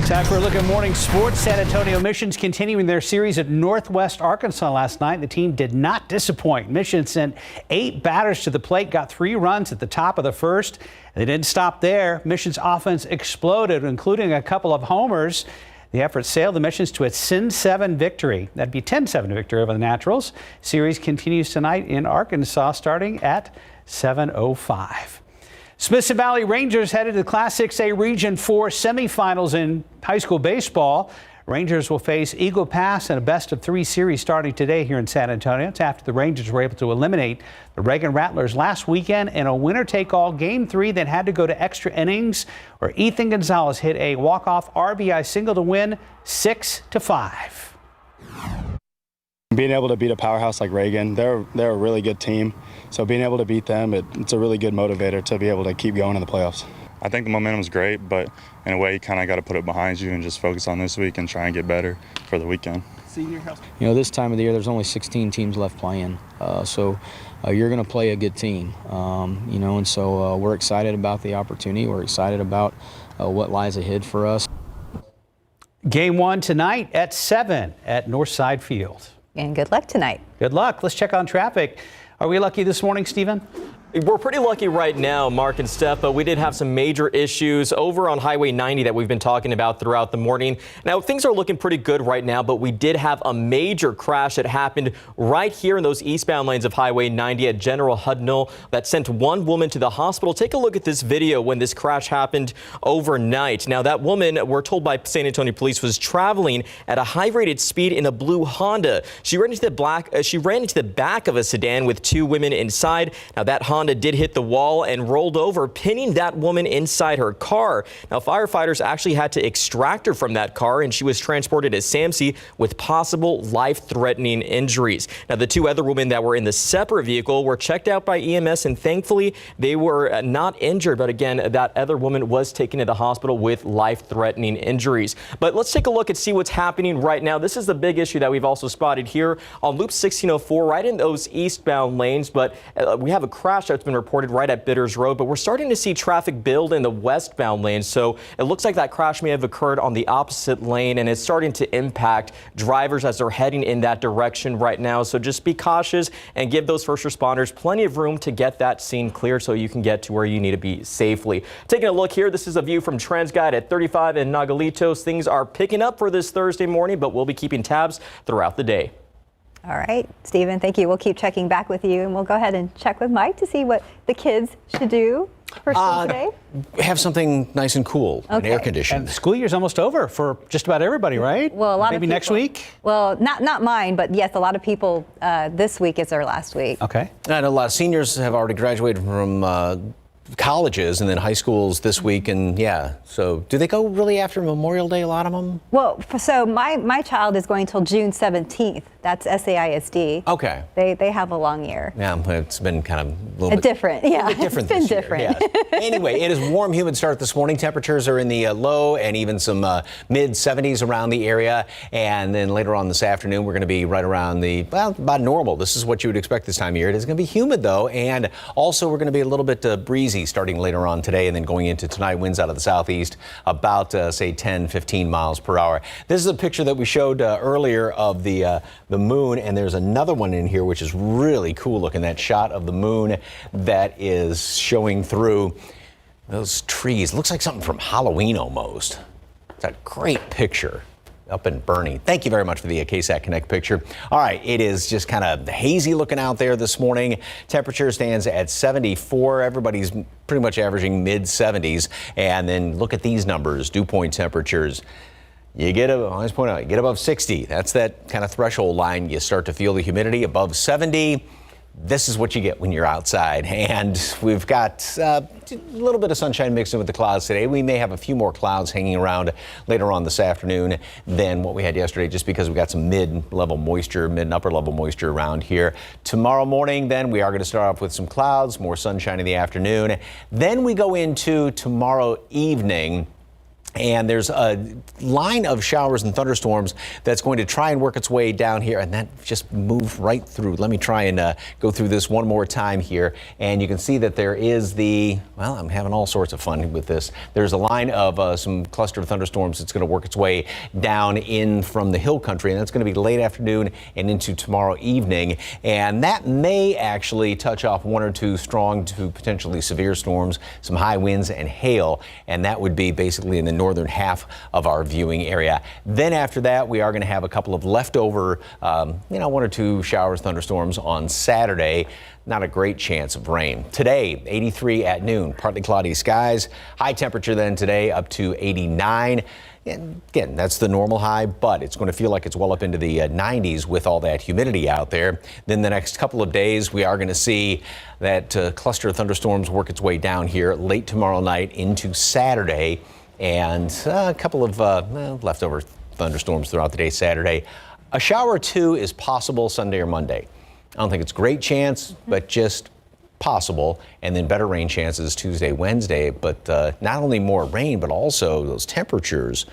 Speaker 2: Time for a look at morning sports. San Antonio Missions continuing their series at Northwest Arkansas last night. The team did not disappoint. Mission sent 8 batters to the plate, got 3 runs at the top of the first. They didn't stop there. Missions offense exploded, including a couple of homers. The effort sailed the Missions to a 10-7 victory. That'd be 10-7 victory over the Naturals. Series continues tonight in Arkansas starting at 7:05. Smithson Valley Rangers headed to the Class 6A Region 4 semifinals in high school baseball. Rangers will face Eagle Pass in a best-of-3 series starting today here in San Antonio. It's after the Rangers were able to eliminate the Reagan Rattlers last weekend in a winner-take-all Game 3 that had to go to extra innings, where Ethan Gonzalez hit a walk-off RBI single to win 6-5.
Speaker 7: Being able to beat a powerhouse like Reagan, they're a really good team. So being able to beat them, it's a really good motivator to be able to keep going in the playoffs.
Speaker 8: I think the momentum's great, but in a way you kind of got to put it behind you and just focus on this week and try and get better for the weekend.
Speaker 9: You know, this time of the year, there's only 16 teams left playing. So you're going to play a good team, you know, and so we're excited about the opportunity. We're excited about what lies ahead for us.
Speaker 2: Game 1 tonight at 7 at Northside Field.
Speaker 3: And good luck tonight.
Speaker 2: Good luck. Let's check on traffic. Are we lucky this morning, Stephen?
Speaker 17: We're pretty lucky right now, Mark and Steph, but we did have some major issues over on Highway 90 that we've been talking about throughout the morning. Now, things are looking pretty good right now, but we did have a major crash that happened right here in those eastbound lanes of Highway 90 at General Hudnall that sent one woman to the hospital. Take a look at this video when this crash happened overnight. Now, that woman, we're told by San Antonio police, was traveling at a high-rated speed in a blue Honda. She ran into the back of a sedan with 2 women inside. Now, that Honda did hit the wall and rolled over, pinning that woman inside her car. Now, firefighters actually had to extract her from that car, and she was transported to SAMC with possible life-threatening injuries. Now, the 2 other women that were in the separate vehicle were checked out by EMS, and thankfully they were not injured. But again, that other woman was taken to the hospital with life-threatening injuries. But let's take a look and see what's happening right now. This is the big issue that we've also spotted here on Loop 1604, right in those eastbound lanes. But we have a crash that's been reported right at Bitters Road, but we're starting to see traffic build in the westbound lane. So it looks like that crash may have occurred on the opposite lane, and it's starting to impact drivers as they're heading in that direction right now. So just be cautious and give those first responders plenty of room to get that scene cleared so you can get to where you need to be safely. Taking a look here, this is a view from TransGuide at 35 in Nogalitos. Things are picking up for this Thursday morning, but we'll be keeping tabs throughout the day.
Speaker 3: All right, Stephen, thank you. We'll keep checking back with you, and we'll go ahead and check with Mike to see what the kids should do for school today.
Speaker 1: Have something nice and cool and air conditioned.
Speaker 2: And the school year's almost over for just about everybody, right?
Speaker 3: Well, a lot
Speaker 2: Maybe
Speaker 3: of people,
Speaker 2: next week?
Speaker 3: Well, not mine, but yes, a lot of people this week is their last week.
Speaker 2: Okay.
Speaker 1: And a lot of seniors have already graduated from colleges and then high schools this week, and so do they go really after Memorial Day, a lot of them?
Speaker 3: Well, so my child is going till June 17th That's SAISD.
Speaker 1: Okay.
Speaker 3: They have a long year.
Speaker 1: Yeah, but it's been kind of a little bit
Speaker 3: different. Yeah,
Speaker 1: different.
Speaker 3: It's been
Speaker 1: this year,
Speaker 3: different.
Speaker 1: yes. Anyway, it is warm, humid start this morning. Temperatures are in the low and even some mid 70s around the area. And then later on this afternoon, we're going to be right around about normal. This is what you would expect this time of year. It is going to be humid though, and also we're going to be a little bit breezy starting later on today, and then going into tonight. Winds out of the southeast about say 10, 15 miles per hour. This is a picture that we showed earlier of the moon, and there's another one in here which is really cool looking. That shot of the moon that is showing through those trees. Looks like something from Halloween almost. It's a great picture up in Bernie. Thank you very much for the KSAT Connect picture. All right, it is just kind of hazy looking out there this morning. Temperature stands at 74. Everybody's pretty much averaging mid 70s. And then look at these numbers, dew point temperatures. You get, I always point out, you get above 60. That's that kind of threshold line. You start to feel the humidity. Above 70, this is what you get when you're outside. And we've got a little bit of sunshine mixed in with the clouds today. We may have a few more clouds hanging around later on this afternoon than what we had yesterday, just because we got some mid-level moisture, mid and upper level moisture around here. Tomorrow morning, then, we are going to start off with some clouds, more sunshine in the afternoon. Then we go into tomorrow evening, and there's a line of showers and thunderstorms that's going to try and work its way down here, and that just moved right through. Let me try and go through this one more time here, and you can see that there is well, I'm having all sorts of fun with this. There's a line of some cluster of thunderstorms that's going to work its way down in from the hill country, and that's going to be late afternoon and into tomorrow evening, and that may actually touch off one or two strong to potentially severe storms, some high winds and hail, and that would be basically in the northern half of our viewing area. Then after that, we are going to have a couple of leftover, one or two showers, thunderstorms on Saturday. Not a great chance of rain. Today, 83 at noon, partly cloudy skies. High temperature then today up to 89. And again, that's the normal high, but it's going to feel like it's well up into the 90s with all that humidity out there. Then the next couple of days, we are going to see that cluster of thunderstorms work its way down here late tomorrow night into Saturday. And a couple of leftover thunderstorms throughout the day Saturday. A shower or two is possible Sunday or Monday. I don't think it's a great chance, but just possible. And then better rain chances Tuesday, Wednesday. But not only more rain, but also those temperatures,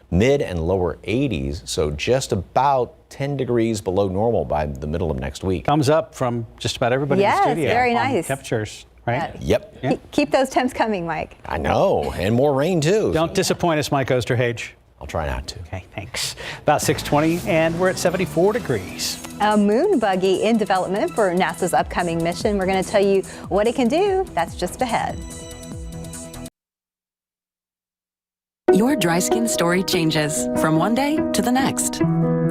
Speaker 1: mid and lower 80s. So just about 10 degrees below normal by the middle of next week.
Speaker 2: Thumbs up from just about everybody in the studio.
Speaker 3: Yes, very nice.
Speaker 2: Temperatures. Right?
Speaker 1: Yep.
Speaker 2: Yeah.
Speaker 3: Keep those temps coming, Mike.
Speaker 1: I know, and more rain too.
Speaker 2: Don't disappoint us, Mike Osterhage.
Speaker 1: I'll try not to.
Speaker 2: Okay, thanks. About 6:20, and we're at 74 degrees.
Speaker 3: A moon buggy in development for NASA's upcoming mission. We're going to tell you what it can do. That's just ahead.
Speaker 6: Your dry skin story changes from one day to the next.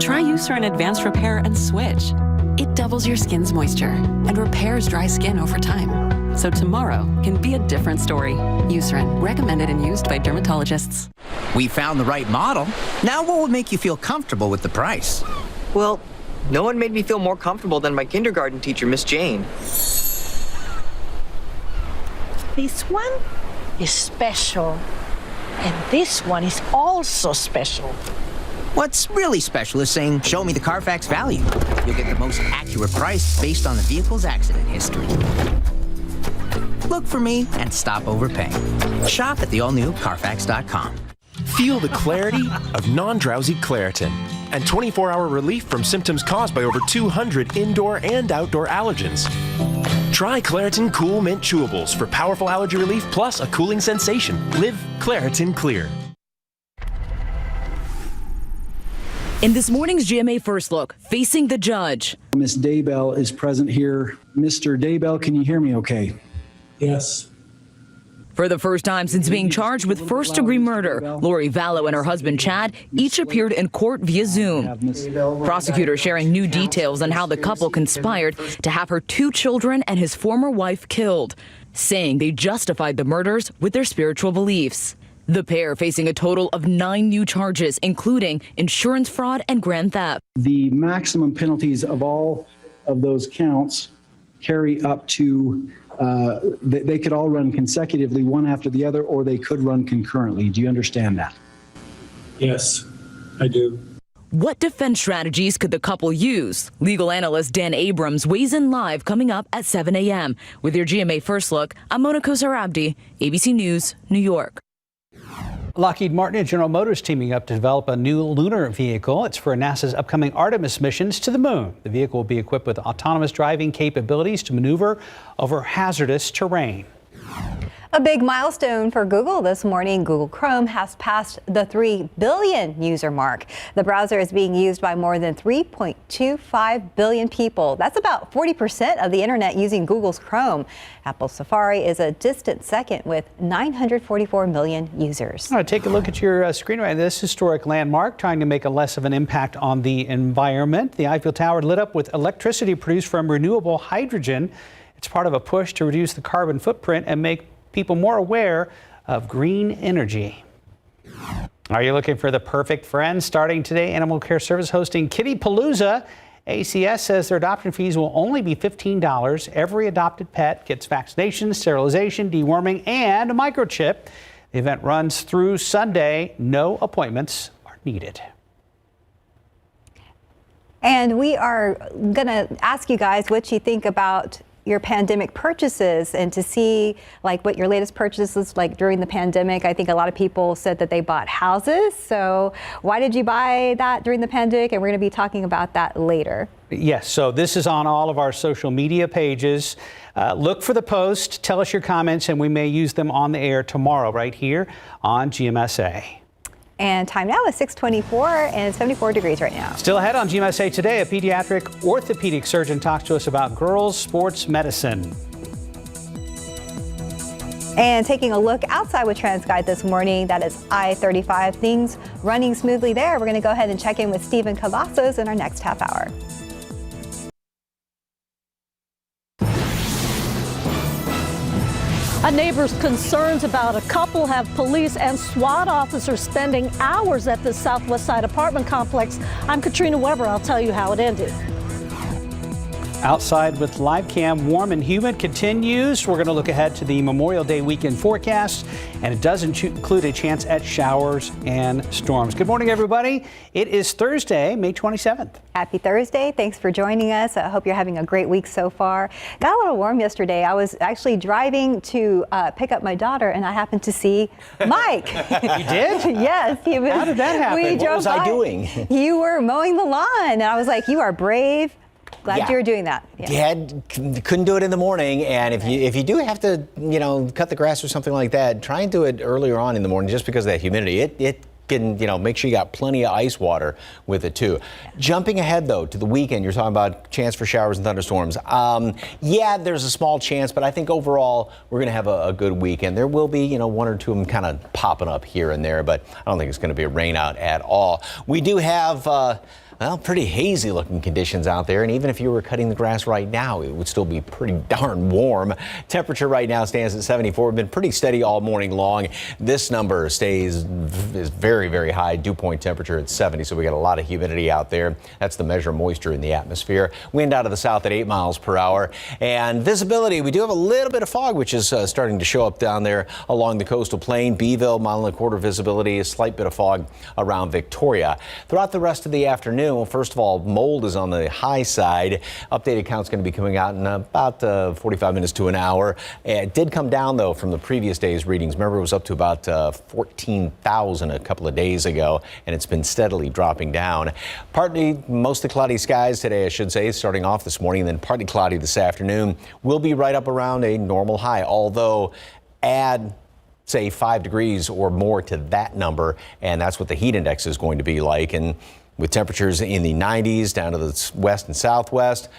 Speaker 6: Try Eucerin Advanced Repair and Switch. It doubles your skin's moisture and repairs dry skin over time. So tomorrow can be a different story. Eucerin, recommended and used by dermatologists.
Speaker 13: We found the right model. Now what would make you feel comfortable with the price?
Speaker 18: Well, no one made me feel more comfortable than my kindergarten teacher, Miss Jane.
Speaker 19: This one is special. And this one is also special.
Speaker 13: What's really special is saying, show me the Carfax value. You'll get the most accurate price based on the vehicle's accident history. Look for me and stop overpaying. Shop at the all-new Carfax.com.
Speaker 20: Feel the clarity of non-drowsy Claritin and 24-hour relief from symptoms caused by over 200 indoor and outdoor allergens. Try Claritin Cool Mint Chewables for powerful allergy relief plus a cooling sensation. Live Claritin Clear.
Speaker 21: In this morning's GMA First Look, facing the judge.
Speaker 23: Miss Daybell is present here. Mr. Daybell, can you hear me okay? Yes.
Speaker 21: For the first time since being charged with first-degree murder, Lori Vallow and her husband Chad each appeared in court via Zoom. Prosecutors sharing new details on how the couple conspired to have her 2 children and his former wife killed, saying they justified the murders with their spiritual beliefs. The pair facing a total of 9 new charges, including insurance fraud and grand theft.
Speaker 23: The maximum penalties of all of those counts carry up to they could all run consecutively, one after the other, or they could run concurrently. Do you understand that? Yes, I do.
Speaker 21: What defense strategies could the couple use? Legal analyst Dan Abrams weighs in live coming up at 7 a.m. With your GMA First Look, I'm Mona Kosar-Abdi, ABC News, New York.
Speaker 2: Lockheed Martin and General Motors teaming up to develop a new lunar vehicle. It's for NASA's upcoming Artemis missions to the moon. The vehicle will be equipped with autonomous driving capabilities to maneuver over hazardous terrain.
Speaker 3: A big milestone for Google this morning. Google Chrome has passed the 3 billion user mark. The browser is being used by more than 3.25 billion people. That's about 40% of the internet using Google's Chrome. Apple Safari is a distant second with 944 million users.
Speaker 2: All right, take a look at your screen right now. This historic landmark trying to make a less of an impact on the environment. The Eiffel Tower lit up with electricity produced from renewable hydrogen. It's part of a push to reduce the carbon footprint and make people more aware of green energy. Are you looking for the perfect friend? Starting today, Animal Care Service hosting Kitty Palooza. ACS says their adoption fees will only be $15. Every adopted pet gets vaccinations, sterilization, deworming, and a microchip. The event runs through Sunday. No appointments are needed.
Speaker 3: And we are going to ask you guys what you think about your pandemic purchases and to see like what your latest purchases like during the pandemic. I think a lot of people said that they bought houses. So why did you buy that during the pandemic? And we're going to be talking about that later.
Speaker 2: Yes, so this is on all of our social media pages. Look for the post, tell us your comments, and we may use them on the air tomorrow right here on GMSA.
Speaker 3: And time now is 6:24 and 74 degrees right now.
Speaker 2: Still ahead on GMSA today, a pediatric orthopedic surgeon talks to us about girls' sports medicine.
Speaker 3: And taking a look outside with TransGuide this morning, that is I-35. Things running smoothly there. We're going to go ahead and check in with Stephen Cavazos in our next half hour.
Speaker 11: A neighbor's concerns about a couple have police and SWAT officers spending hours at the Southwest Side apartment complex. I'm Katrina Weber. I'll tell you how it ended.
Speaker 2: Outside with live cam, warm and humid continues. We're going to look ahead to the Memorial Day weekend forecast, and it does include a chance at showers and storms. Good morning, everybody. It is Thursday, May 27th.
Speaker 3: Happy Thursday. Thanks for joining us. I hope you're having a great week so far. Got a little warm yesterday. I was actually driving to pick up my daughter, and I happened to see Mike.
Speaker 2: You did?
Speaker 3: Yes. He was,
Speaker 2: how did that happen?
Speaker 1: What was I doing?
Speaker 3: You were mowing the lawn, and I was like, you are brave. Glad you were doing that.
Speaker 1: Couldn't do it in the morning, and if you do have to, cut the grass or something like that, try and do it earlier on in the morning, just because of that humidity. It can, make sure you got plenty of ice water with it too. Jumping ahead though to the weekend, you're talking about chance for showers and thunderstorms. There's a small chance, but I think overall we're going to have a good weekend. There will be, one or two of them kind of popping up here and there, but I don't think it's going to be a rain out at all. We do have pretty hazy looking conditions out there, and even if you were cutting the grass right now, it would still be pretty darn warm. Temperature right now stands at 74. Been pretty steady all morning long. This number is very, very high. Dew point temperature at 70, so we got a lot of humidity out there. That's the measure of moisture in the atmosphere. Wind out of the south at 8 miles per hour. And visibility, we do have a little bit of fog, which is starting to show up down there along the coastal plain. Beeville, mile and a quarter visibility, a slight bit of fog around Victoria. Throughout the rest of the afternoon, well, first of all, mold is on the high side. Updated count's going to be coming out in about 45 minutes to an hour. It did come down, though, from the previous day's readings. Remember, it was up to about 14,000 a couple of days ago, and it's been steadily dropping down. Partly, mostly cloudy skies today, I should say, starting off this morning, and then partly cloudy this afternoon. We'll be right up around a normal high, although add say 5 degrees or more to that number, and that's what the heat index is going to be like. And with temperatures in the 90s down to the west and southwest,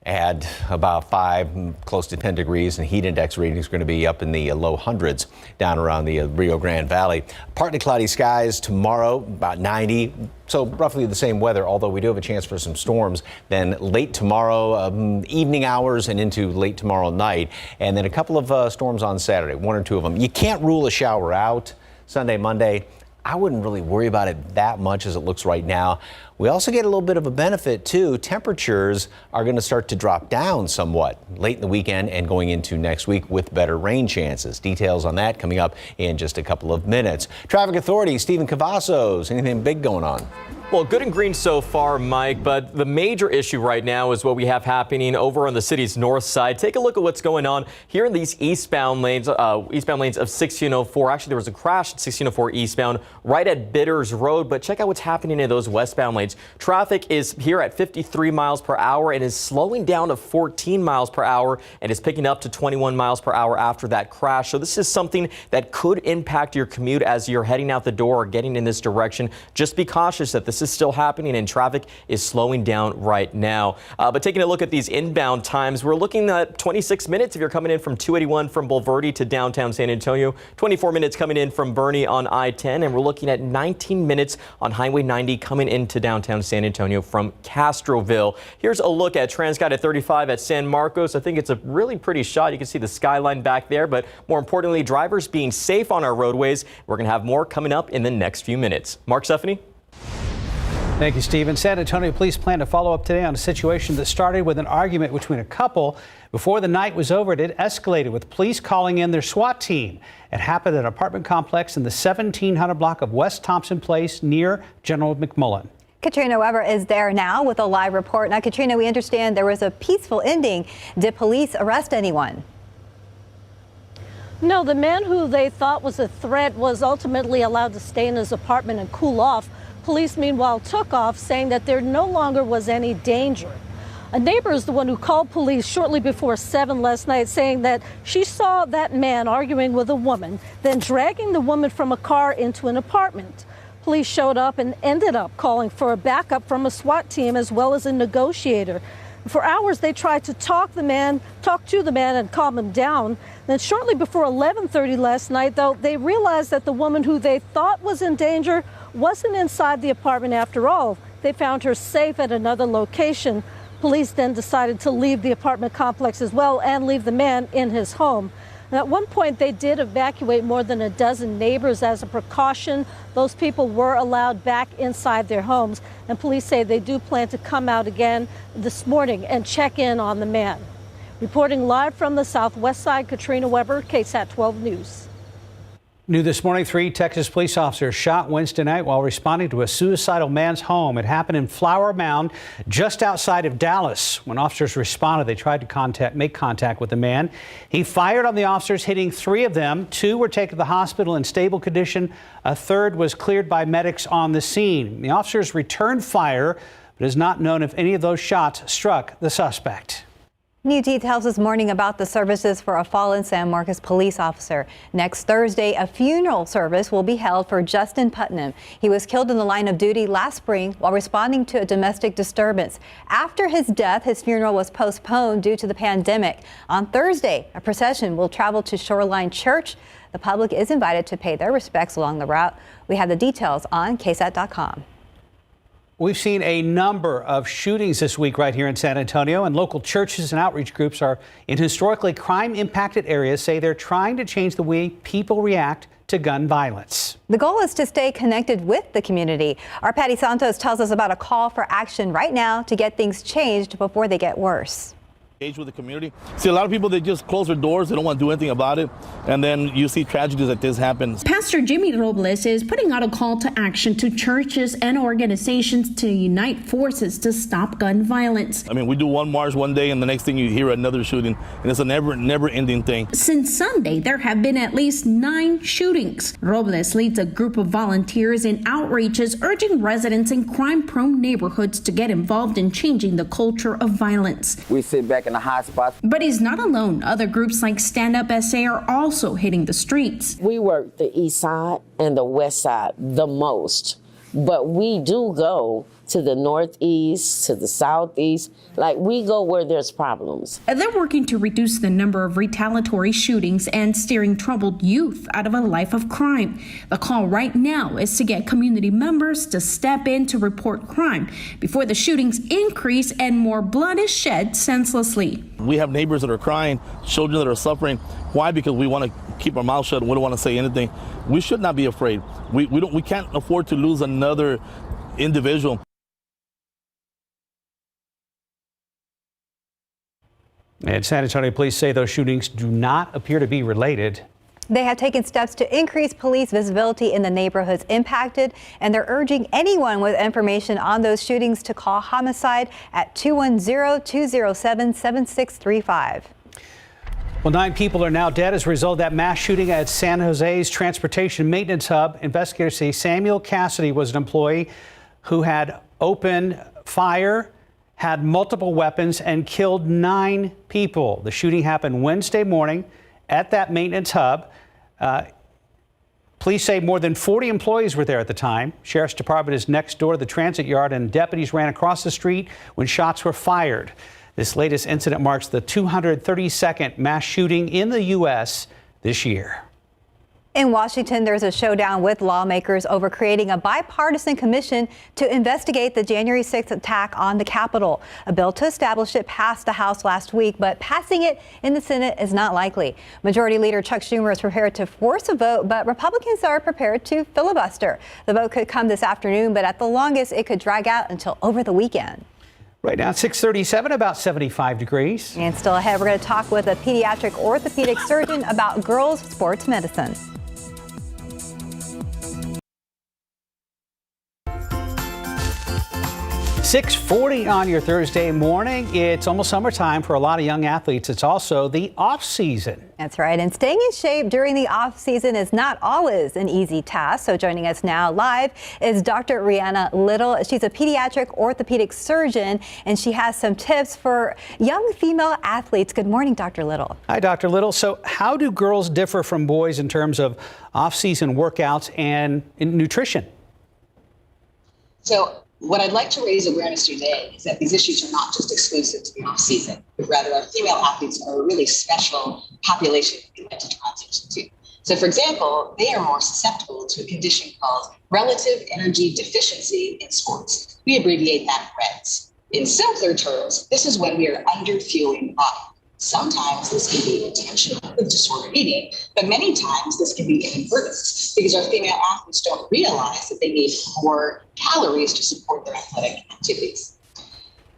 Speaker 1: add about 5, close to 10 degrees, and heat index reading is going to be up in the low hundreds down around the Rio Grande Valley. Partly cloudy skies tomorrow, about 90. So roughly the same weather, although we do have a chance for some storms. Then late tomorrow, evening hours and into late tomorrow night. And then a couple of storms on Saturday, 1 or 2 of them. You can't rule a shower out Sunday, Monday. I wouldn't really worry about it that much as it looks right now. We also get a little bit of a benefit too. Temperatures are going to start to drop down somewhat late in the weekend and going into next week with better rain chances. Details on that coming up in just a couple of minutes. Traffic Authority, Stephen Cavazos, anything big going on?
Speaker 17: Well, good and green so far, Mike, but the major issue right now is what we have happening over on the city's north side. Take a look at what's going on here in these eastbound lanes of 1604. Actually, there was a crash at 1604 eastbound right at Bitters Road, but check out what's happening in those westbound lanes. Traffic is here at 53 miles per hour and is slowing down to 14 miles per hour and is picking up to 21 miles per hour after that crash. So this is something that could impact your commute as you're heading out the door or getting in this direction. Just be cautious that this is still happening and traffic is slowing down right now. But taking a look at these inbound times, we're looking at 26 minutes if you're coming in from 281 from Bulverde to downtown San Antonio, 24 minutes coming in from Bernie on I-10, and we're looking at 19 minutes on Highway 90 coming into downtown San Antonio from Castroville. Here's a look at TransGuide 35 at San Marcos. I think it's a really pretty shot. You can see the skyline back there, but more importantly, drivers being safe on our roadways. We're going to have more coming up in the next few minutes. Mark, Stephanie?
Speaker 2: Thank you, Stephen. San Antonio police plan to follow up today on a situation that started with an argument between a couple. Before the night was over, it escalated with police calling in their SWAT team. It happened at an apartment complex in the 1700 block of West Thompson Place near General McMullen.
Speaker 3: Katrina Weber is there now with a live report. Now, Katrina, we understand there was a peaceful ending. Did police arrest anyone?
Speaker 11: No, the man who they thought was a threat was ultimately allowed to stay in his apartment and cool off. Police, meanwhile, took off, saying that there no longer was any danger. A neighbor is the one who called police shortly before 7 last night, saying that she saw that man arguing with a woman, then dragging the woman from a car into an apartment. Police showed up and ended up calling for a backup from a SWAT team as well as a negotiator. For hours, they tried to talk to the man and calm him down. Then shortly before 11:30 last night, though, they realized that the woman who they thought was in danger wasn't inside the apartment after all. They found her safe at another location. Police then decided to leave the apartment complex as well and leave the man in his home. And at one point, they did evacuate more than a dozen neighbors as a precaution. Those people were allowed back inside their homes, and police say they do plan to come out again this morning and check in on the man. Reporting live from the southwest side, Katrina Weber, KSAT 12 News.
Speaker 2: New this morning, 3 Texas police officers shot Wednesday night while responding to a suicidal man's home. It happened in Flower Mound, just outside of Dallas. When officers responded, they tried to make contact with the man. He fired on the officers, hitting 3 of them. 2 were taken to the hospital in stable condition. A third was cleared by medics on the scene. The officers returned fire, but it is not known if any of those shots struck the suspect.
Speaker 3: New details this morning about the services for a fallen San Marcos police officer. Next Thursday, a funeral service will be held for Justin Putnam. He was killed in the line of duty last spring while responding to a domestic disturbance. After his death, his funeral was postponed due to the pandemic. On Thursday, a procession will travel to Shoreline Church. The public is invited to pay their respects along the route. We have the details on KSAT.com.
Speaker 2: We've seen a number of shootings this week right here in San Antonio, and local churches and outreach groups are in historically crime-impacted areas say they're trying to change the way people react to gun violence.
Speaker 3: The goal is to stay connected with the community. Our Patty Santos tells us about a call for action right now to get things changed before they get worse.
Speaker 14: Engage with the community. See, a lot of people, they just close their doors. They don't want to do anything about it. And then you see tragedies like this happen.
Speaker 15: Pastor Jimmy Robles is putting out a call to action to churches and organizations to unite forces to stop gun violence.
Speaker 14: I mean, we do one march one day and the next thing you hear another shooting. And it's a never ending thing.
Speaker 15: Since Sunday, there have been at least 9 shootings. Robles leads a group of volunteers in outreaches urging residents in crime-prone neighborhoods to get involved in changing the culture of violence.
Speaker 16: We sit back in the hot spots.
Speaker 15: But he's not alone. Other groups like Stand Up SA are also hitting the streets.
Speaker 22: We work the east side and the west side the most, but we do go to the northeast, to the southeast. Like, we go where there's problems.
Speaker 15: They're working to reduce the number of retaliatory shootings and steering troubled youth out of a life of crime. The call right now is to get community members to step in to report crime before the shootings increase and more blood is shed senselessly.
Speaker 14: We have neighbors that are crying, children that are suffering. Why? Because we want to keep our mouth shut. We don't want to say anything. We should not be afraid. We can't afford to lose another individual.
Speaker 2: And San Antonio police say those shootings do not appear to be related.
Speaker 3: They have taken steps to increase police visibility in the neighborhoods impacted, and they're urging anyone with information on those shootings to call homicide at 210-207-7635.
Speaker 2: Well, 9 people are now dead as a result of that mass shooting at San Jose's transportation maintenance hub. Investigators say Samuel Cassidy was an employee who had opened fire, had multiple weapons, and killed 9 people. The shooting happened Wednesday morning at that maintenance hub. Police say more than 40 employees were there at the time. Sheriff's Department is next door to the transit yard, and deputies ran across the street when shots were fired. This latest incident marks the 232nd mass shooting in the U.S. this year.
Speaker 3: In Washington, there's a showdown with lawmakers over creating a bipartisan commission to investigate the January 6th attack on the Capitol. A bill to establish it passed the House last week, but passing it in the Senate is not likely. Majority Leader Chuck Schumer is prepared to force a vote, but Republicans are prepared to filibuster. The vote could come this afternoon, but at the longest, it could drag out until over the weekend.
Speaker 2: Right now, 6:37, about 75 degrees.
Speaker 3: And still ahead, we're going to talk with a pediatric orthopedic surgeon about girls' sports medicine.
Speaker 2: .640 on your Thursday morning. It's almost summertime for a lot of young athletes. It's also the off season.
Speaker 3: That's right. And staying in shape during the off season is not always an easy task. So joining us now live is Dr. Rihanna Little. She's a pediatric orthopedic surgeon, and she has some tips for young female athletes. Good morning, Dr. Little.
Speaker 2: Hi, Dr. Little. So how do girls differ from boys in terms of off-season workouts and nutrition?
Speaker 4: So what I'd like to raise awareness today is that these issues are not just exclusive to the off season, but rather our female athletes are a really special population we'd like to draw attention to. So for example, they are more susceptible to a condition called relative energy deficiency in sports. We abbreviate that REDS. In simpler terms, this is when we are under fueling the body. Sometimes this can be intentional with disordered eating, but many times this can be inadvertent because our female athletes don't realize that they need more calories to support their athletic activities.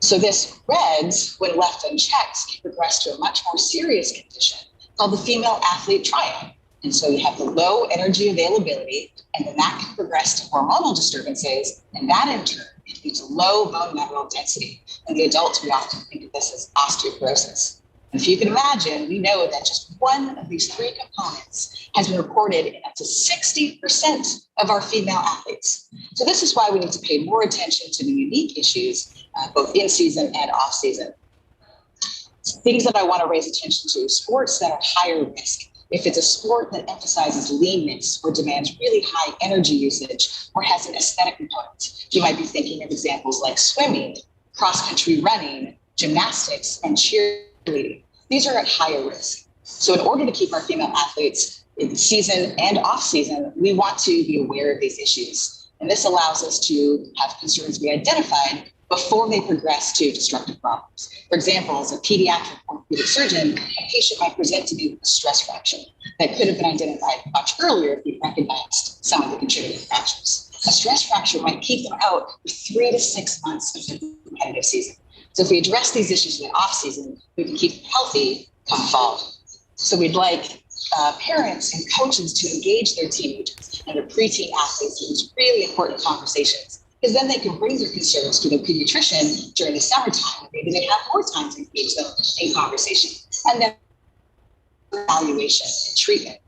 Speaker 4: So this REDS, when left unchecked, can progress to a much more serious condition called the female athlete triad. And so you have the low energy availability, and then that can progress to hormonal disturbances, and that in turn can lead to low bone mineral density. In the adults, we often think of this as osteoporosis. If you can imagine, we know that just one of these 3 components has been reported in up to 60% of our female athletes. So this is why we need to pay more attention to the unique issues, both in season and off season. Things that I want to raise attention to, sports that are higher risk. If it's a sport that emphasizes leanness or demands really high energy usage or has an aesthetic component, you might be thinking of examples like swimming, cross-country running, gymnastics, and cheerleading. These are at higher risk. So in order to keep our female athletes in season and off season, we want to be aware of these issues. And this allows us to have concerns be identified before they progress to destructive problems. For example, as a pediatric orthopedic surgeon, a patient might present to me with a stress fracture that could have been identified much earlier if we recognized some of the contributing fractures. A stress fracture might keep them out for 3 to 6 months of the competitive season. So if we address these issues in the off season, we can keep them healthy come fall. So we'd like parents and coaches to engage their teenagers and their preteen athletes in these really important conversations, because then they can bring their concerns to their pediatrician during the summertime, and maybe they have more time to engage them in conversation. And then evaluation and treatment.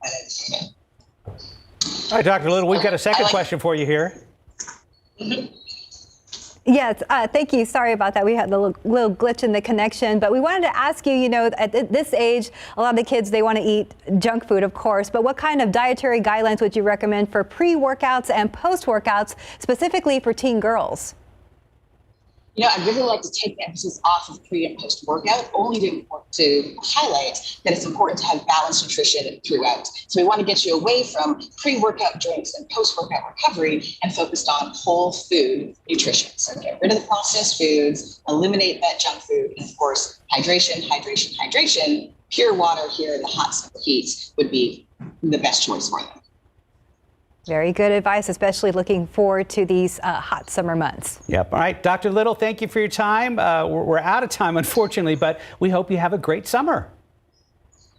Speaker 2: All right, Dr. Little, we've got a second question for you here.
Speaker 4: Mm-hmm.
Speaker 3: Yes, thank you. Sorry about that. We had a little glitch in the connection, but we wanted to ask you, at this age, a lot of the kids, they want to eat junk food, of course, but what kind of dietary guidelines would you recommend for pre-workouts and post-workouts, specifically for teen girls?
Speaker 4: I'd really like to take the emphasis off of pre and post workout, only to highlight that it's important to have balanced nutrition throughout. So we want to get you away from pre-workout drinks and post-workout recovery and focused on whole food nutrition. So get rid of the processed foods, eliminate that junk food, and of course, hydration, hydration, hydration. Pure water here in the hot summer heat would be the best choice for them.
Speaker 3: Very good advice, especially looking forward to these hot summer months.
Speaker 2: Yep. All right, Dr. Little, thank you for your time. We're out of time, unfortunately, but we hope you have a great summer.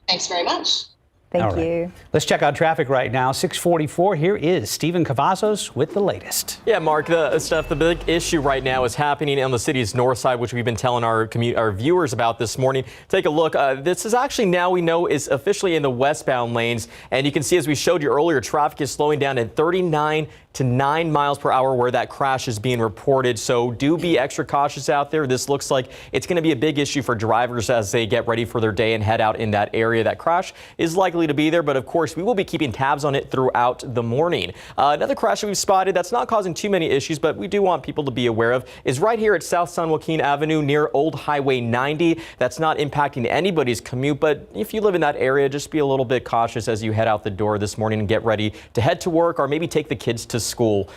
Speaker 4: Thanks very much.
Speaker 3: Thank you.
Speaker 2: Let's check out traffic right now. 6:44. Here is Stephen Cavazos with the latest.
Speaker 17: Yeah, Mark, Steph, the big issue right now is happening on the city's north side, which we've been telling our viewers about this morning. Take a look. This is actually now we know is officially in the westbound lanes. And you can see, as we showed you earlier, traffic is slowing down at 39 to 9 miles per hour where that crash is being reported. So do be extra cautious out there. This looks like it's going to be a big issue for drivers as they get ready for their day and head out in that area. That crash is likely to be there, but of course we will be keeping tabs on it throughout the morning. Another crash that we've spotted that's not causing too many issues, but we do want people to be aware of, is right here at South San Joaquin Avenue near Old Highway 90. That's not impacting anybody's commute, but if you live in that area, just be a little bit cautious as you head out the door this morning and get ready to head to work or maybe take the kids to school.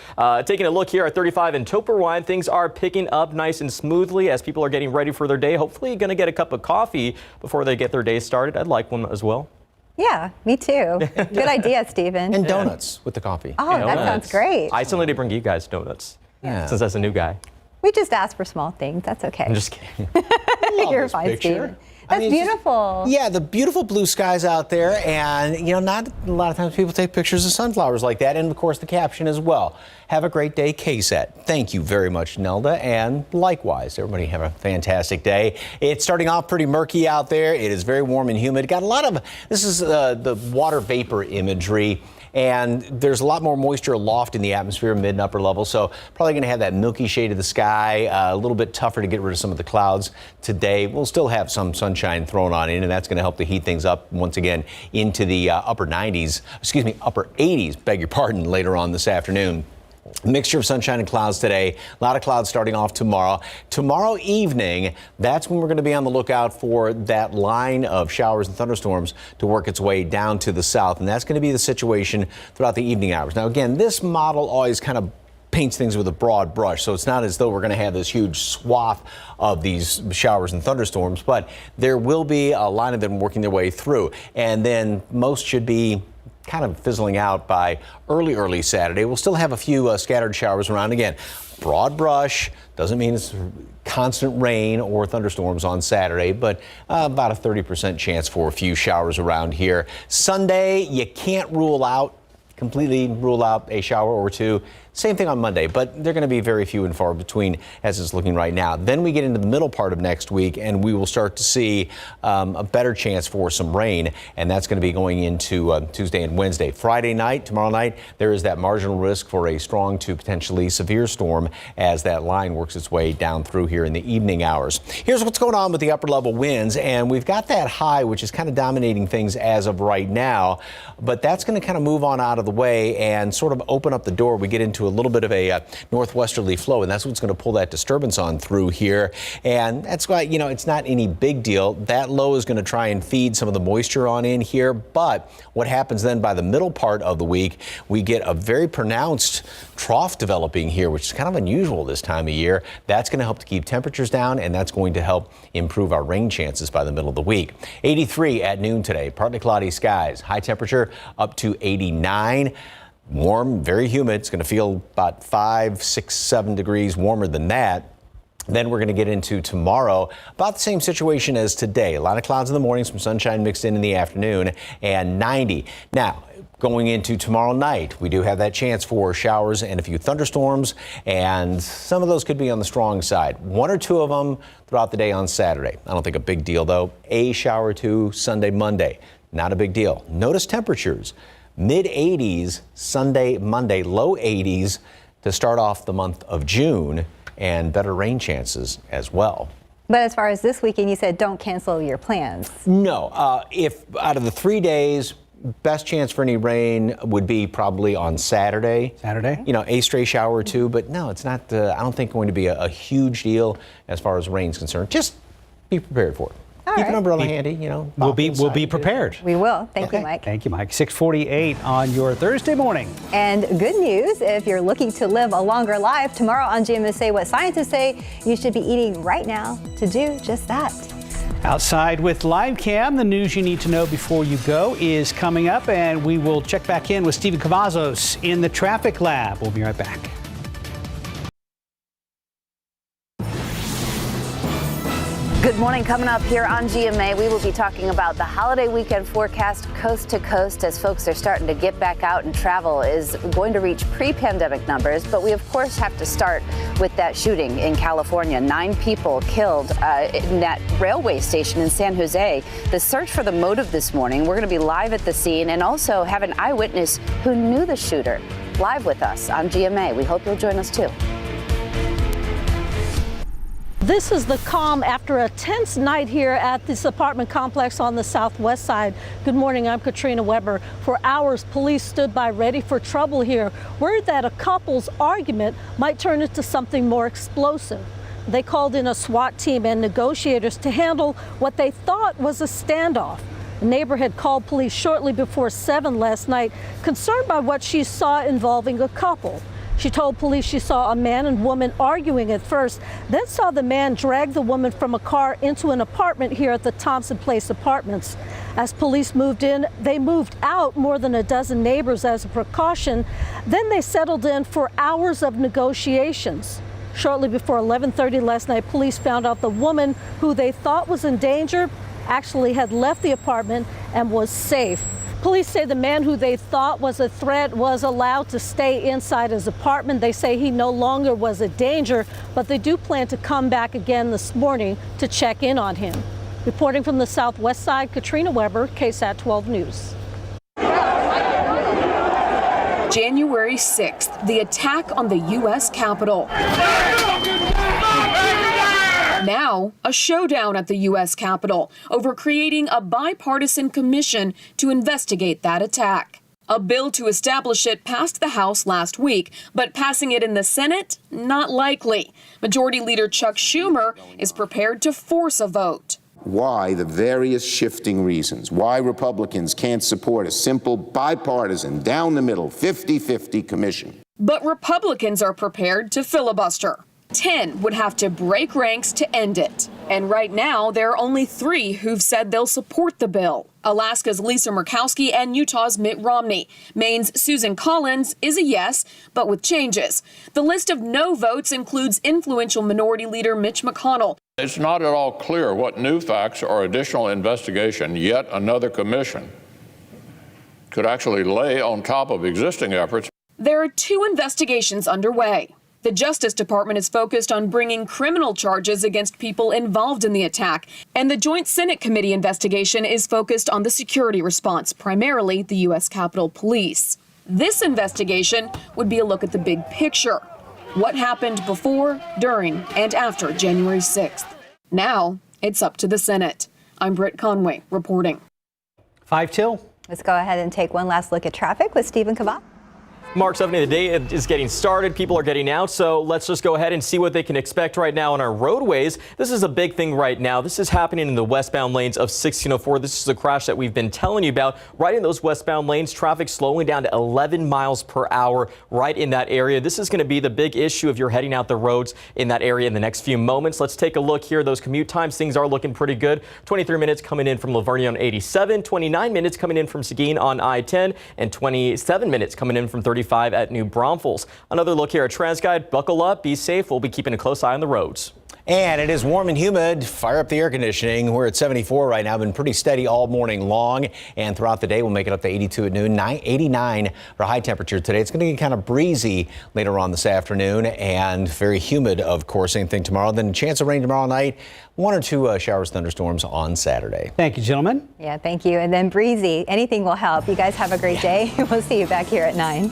Speaker 17: Taking a look here at 35 in Topperwine, things are picking up nice and smoothly as people are getting ready for their day. Hopefully going to get a cup of coffee before they get their day started. I'd like one as well.
Speaker 3: Yeah, me too. Good idea, Stephen.
Speaker 1: And donuts with the coffee.
Speaker 3: Oh, that sounds great.
Speaker 17: I still need to bring you guys donuts since that's a new guy.
Speaker 3: We just asked for small things. That's okay.
Speaker 17: I'm just kidding.
Speaker 3: You're fine, Stephen. That's beautiful.
Speaker 1: Yeah, the beautiful blue skies out there, and not a lot of times people take pictures of sunflowers like that, and of course the caption as well. Have a great day, KSAT. Thank you very much, Nelda, and likewise, everybody have a fantastic day. It's starting off pretty murky out there. It is very warm and humid. Got a lot of, this is the water vapor imagery. And there's a lot more moisture aloft in the atmosphere, mid and upper level. So probably going to have that milky shade of the sky, a little bit tougher to get rid of some of the clouds today. We'll still have some sunshine thrown on in, and that's going to help to heat things up once again into the upper 80s, beg your pardon, later on this afternoon. Mixture of sunshine and clouds today. A lot of clouds starting off tomorrow. Tomorrow evening, that's when we're going to be on the lookout for that line of showers and thunderstorms to work its way down to the south. And that's going to be the situation throughout the evening hours. Now, again, this model always kind of paints things with a broad brush. So it's not as though we're going to have this huge swath of these showers and thunderstorms, but there will be a line of them working their way through. And then most should be kind of fizzling out by early Saturday. We'll still have a few scattered showers around. Again, broad brush doesn't mean it's constant rain or thunderstorms on Saturday, but about a 30% chance for a few showers around here. Sunday, you can't completely rule out a shower or two. Same thing on Monday, but they're going to be very few and far between as it's looking right now. Then we get into the middle part of next week, and we will start to see a better chance for some rain, and that's going to be going into Tuesday and Wednesday. Friday night, tomorrow night, there is that marginal risk for a strong to potentially severe storm as that line works its way down through here in the evening hours. Here's what's going on with the upper level winds, and we've got that high, which is kind of dominating things as of right now, but that's going to kind of move on out of the way and sort of open up the door. We get into a little bit of a northwesterly flow, and that's what's going to pull that disturbance on through here. And that's why, it's not any big deal. That low is going to try and feed some of the moisture on in here. But what happens then by the middle part of the week, we get a very pronounced trough developing here, which is kind of unusual this time of year. That's going to help to keep temperatures down, and that's going to help improve our rain chances by the middle of the week. 83 at noon today, partly cloudy skies, high temperature up to 89. Warm, very humid. It's going to feel about 5, 6, 7 degrees warmer than that. Then we're going to get into tomorrow, about the same situation as today. A lot of clouds in the morning, some sunshine mixed in the afternoon, and 90. Now, going into tomorrow night, we do have that chance for showers and a few thunderstorms, and some of those could be on the strong side. 1 or 2 of them throughout the day on Saturday. I don't think a big deal, though. A shower or 2 Sunday, Monday. Not a big deal. Notice temperatures. Mid-80s Sunday, Monday, low 80s to start off the month of June, and better rain chances as well.
Speaker 3: But as far as this weekend, you said don't cancel your plans.
Speaker 1: No, if out of the 3 days, best chance for any rain would be probably on Saturday. A stray shower or 2, but no, it's not, I don't think going to be a huge deal as far as rain's concerned. Just be prepared for it. Keep an umbrella handy,
Speaker 2: We'll be prepared.
Speaker 3: We will. Thank you, Mike.
Speaker 2: Thank you, Mike. 6:48 on your Thursday morning.
Speaker 3: And good news, if you're looking to live a longer life, tomorrow on GMSA What Scientists Say, you should be eating right now to do just that.
Speaker 2: Outside with Live Cam, the news you need to know before you go is coming up, and we will check back in with Stephen Cavazos in the traffic lab. We'll be right back.
Speaker 5: Good morning. Coming up here on GMA, we will be talking about the holiday weekend forecast coast to coast as folks are starting to get back out and travel is going to reach pre-pandemic numbers. But we, of course, have to start with that shooting in California. 9 people killed in that railway station in San Jose. The search for the motive this morning. We're going to be live at the scene and also have an eyewitness who knew the shooter live with us on GMA. We hope you'll join us, too.
Speaker 11: This is the calm after a tense night here at this apartment complex on the southwest side. Good morning, I'm Katrina Weber. For hours, police stood by ready for trouble here, worried that a couple's argument might turn into something more explosive. They called in a SWAT team and negotiators to handle what they thought was a standoff. A neighbor had called police shortly before 7 last night, concerned by what she saw involving a couple. She told police she saw a man and woman arguing at first, then saw the man drag the woman from a car into an apartment here at the Thompson Place Apartments. As police moved in, they moved out more than a dozen neighbors as a precaution. Then they settled in for hours of negotiations. Shortly before 11:30 last night, police found out the woman who they thought was in danger actually had left the apartment and was safe. Police say the man who they thought was a threat was allowed to stay inside his apartment. They say he no longer was a danger, but they do plan to come back again this morning to check in on him. Reporting from the southwest side, Katrina Weber, KSAT 12 News.
Speaker 21: January 6th, the attack on the U.S. Capitol. Now, a showdown at the U.S. Capitol over creating a bipartisan commission to investigate that attack. A bill to establish it passed the House last week, but passing it in the Senate, not likely. Majority Leader Chuck Schumer is prepared to force a vote.
Speaker 12: Why the various shifting reasons, why Republicans can't support a simple bipartisan, down the middle, 50-50 commission.
Speaker 21: But Republicans are prepared to filibuster. 10 would have to break ranks to end it. And right now, there are only 3 who've said they'll support the bill. Alaska's Lisa Murkowski and Utah's Mitt Romney. Maine's Susan Collins is a yes, but with changes. The list of no votes includes influential Minority Leader Mitch McConnell.
Speaker 16: It's not at all clear what new facts or additional investigation yet another commission could actually lay on top of existing efforts.
Speaker 21: There are 2 investigations underway. The Justice Department is focused on bringing criminal charges against people involved in the attack, and the Joint Senate Committee investigation is focused on the security response, primarily the U.S. Capitol Police. This investigation would be a look at the big picture. What happened before, during, and after January 6th. Now, it's up to the Senate. I'm Britt Conway reporting.
Speaker 2: 5 till.
Speaker 3: Let's go ahead and take one last look at traffic with Stephen Kavah.
Speaker 17: Mark, 7 of the day is getting started. People are getting out, so let's just go ahead and see what they can expect right now on our roadways. This is a big thing right now. This is happening in the westbound lanes of 1604. This is a crash that we've been telling you about. Right in those westbound lanes, traffic slowing down to 11 miles per hour right in that area. This is going to be the big issue if you're heading out the roads in that area in the next few moments. Let's take a look here. Those commute times, things are looking pretty good. 23 minutes coming in from Lavernia on 87, 29 minutes coming in from Seguin on I-10, and 27 minutes coming in from 35 at New Braunfels. Another look here at TransGuide. Buckle up, be safe. We'll be keeping a close eye on the roads.
Speaker 1: And it is warm and humid. Fire up the air conditioning. We're at 74 right now. Been pretty steady all morning long. And throughout the day, we'll make it up to 82 at noon, 89 for high temperature today. It's going to get kind of breezy later on this afternoon and very humid, of course. Same thing tomorrow. Then a chance of rain tomorrow night. 1 or 2 showers, thunderstorms on Saturday.
Speaker 2: Thank you, gentlemen.
Speaker 3: Yeah, thank you. And then breezy. Anything will help. You guys have a great day. We'll see you back here at 9.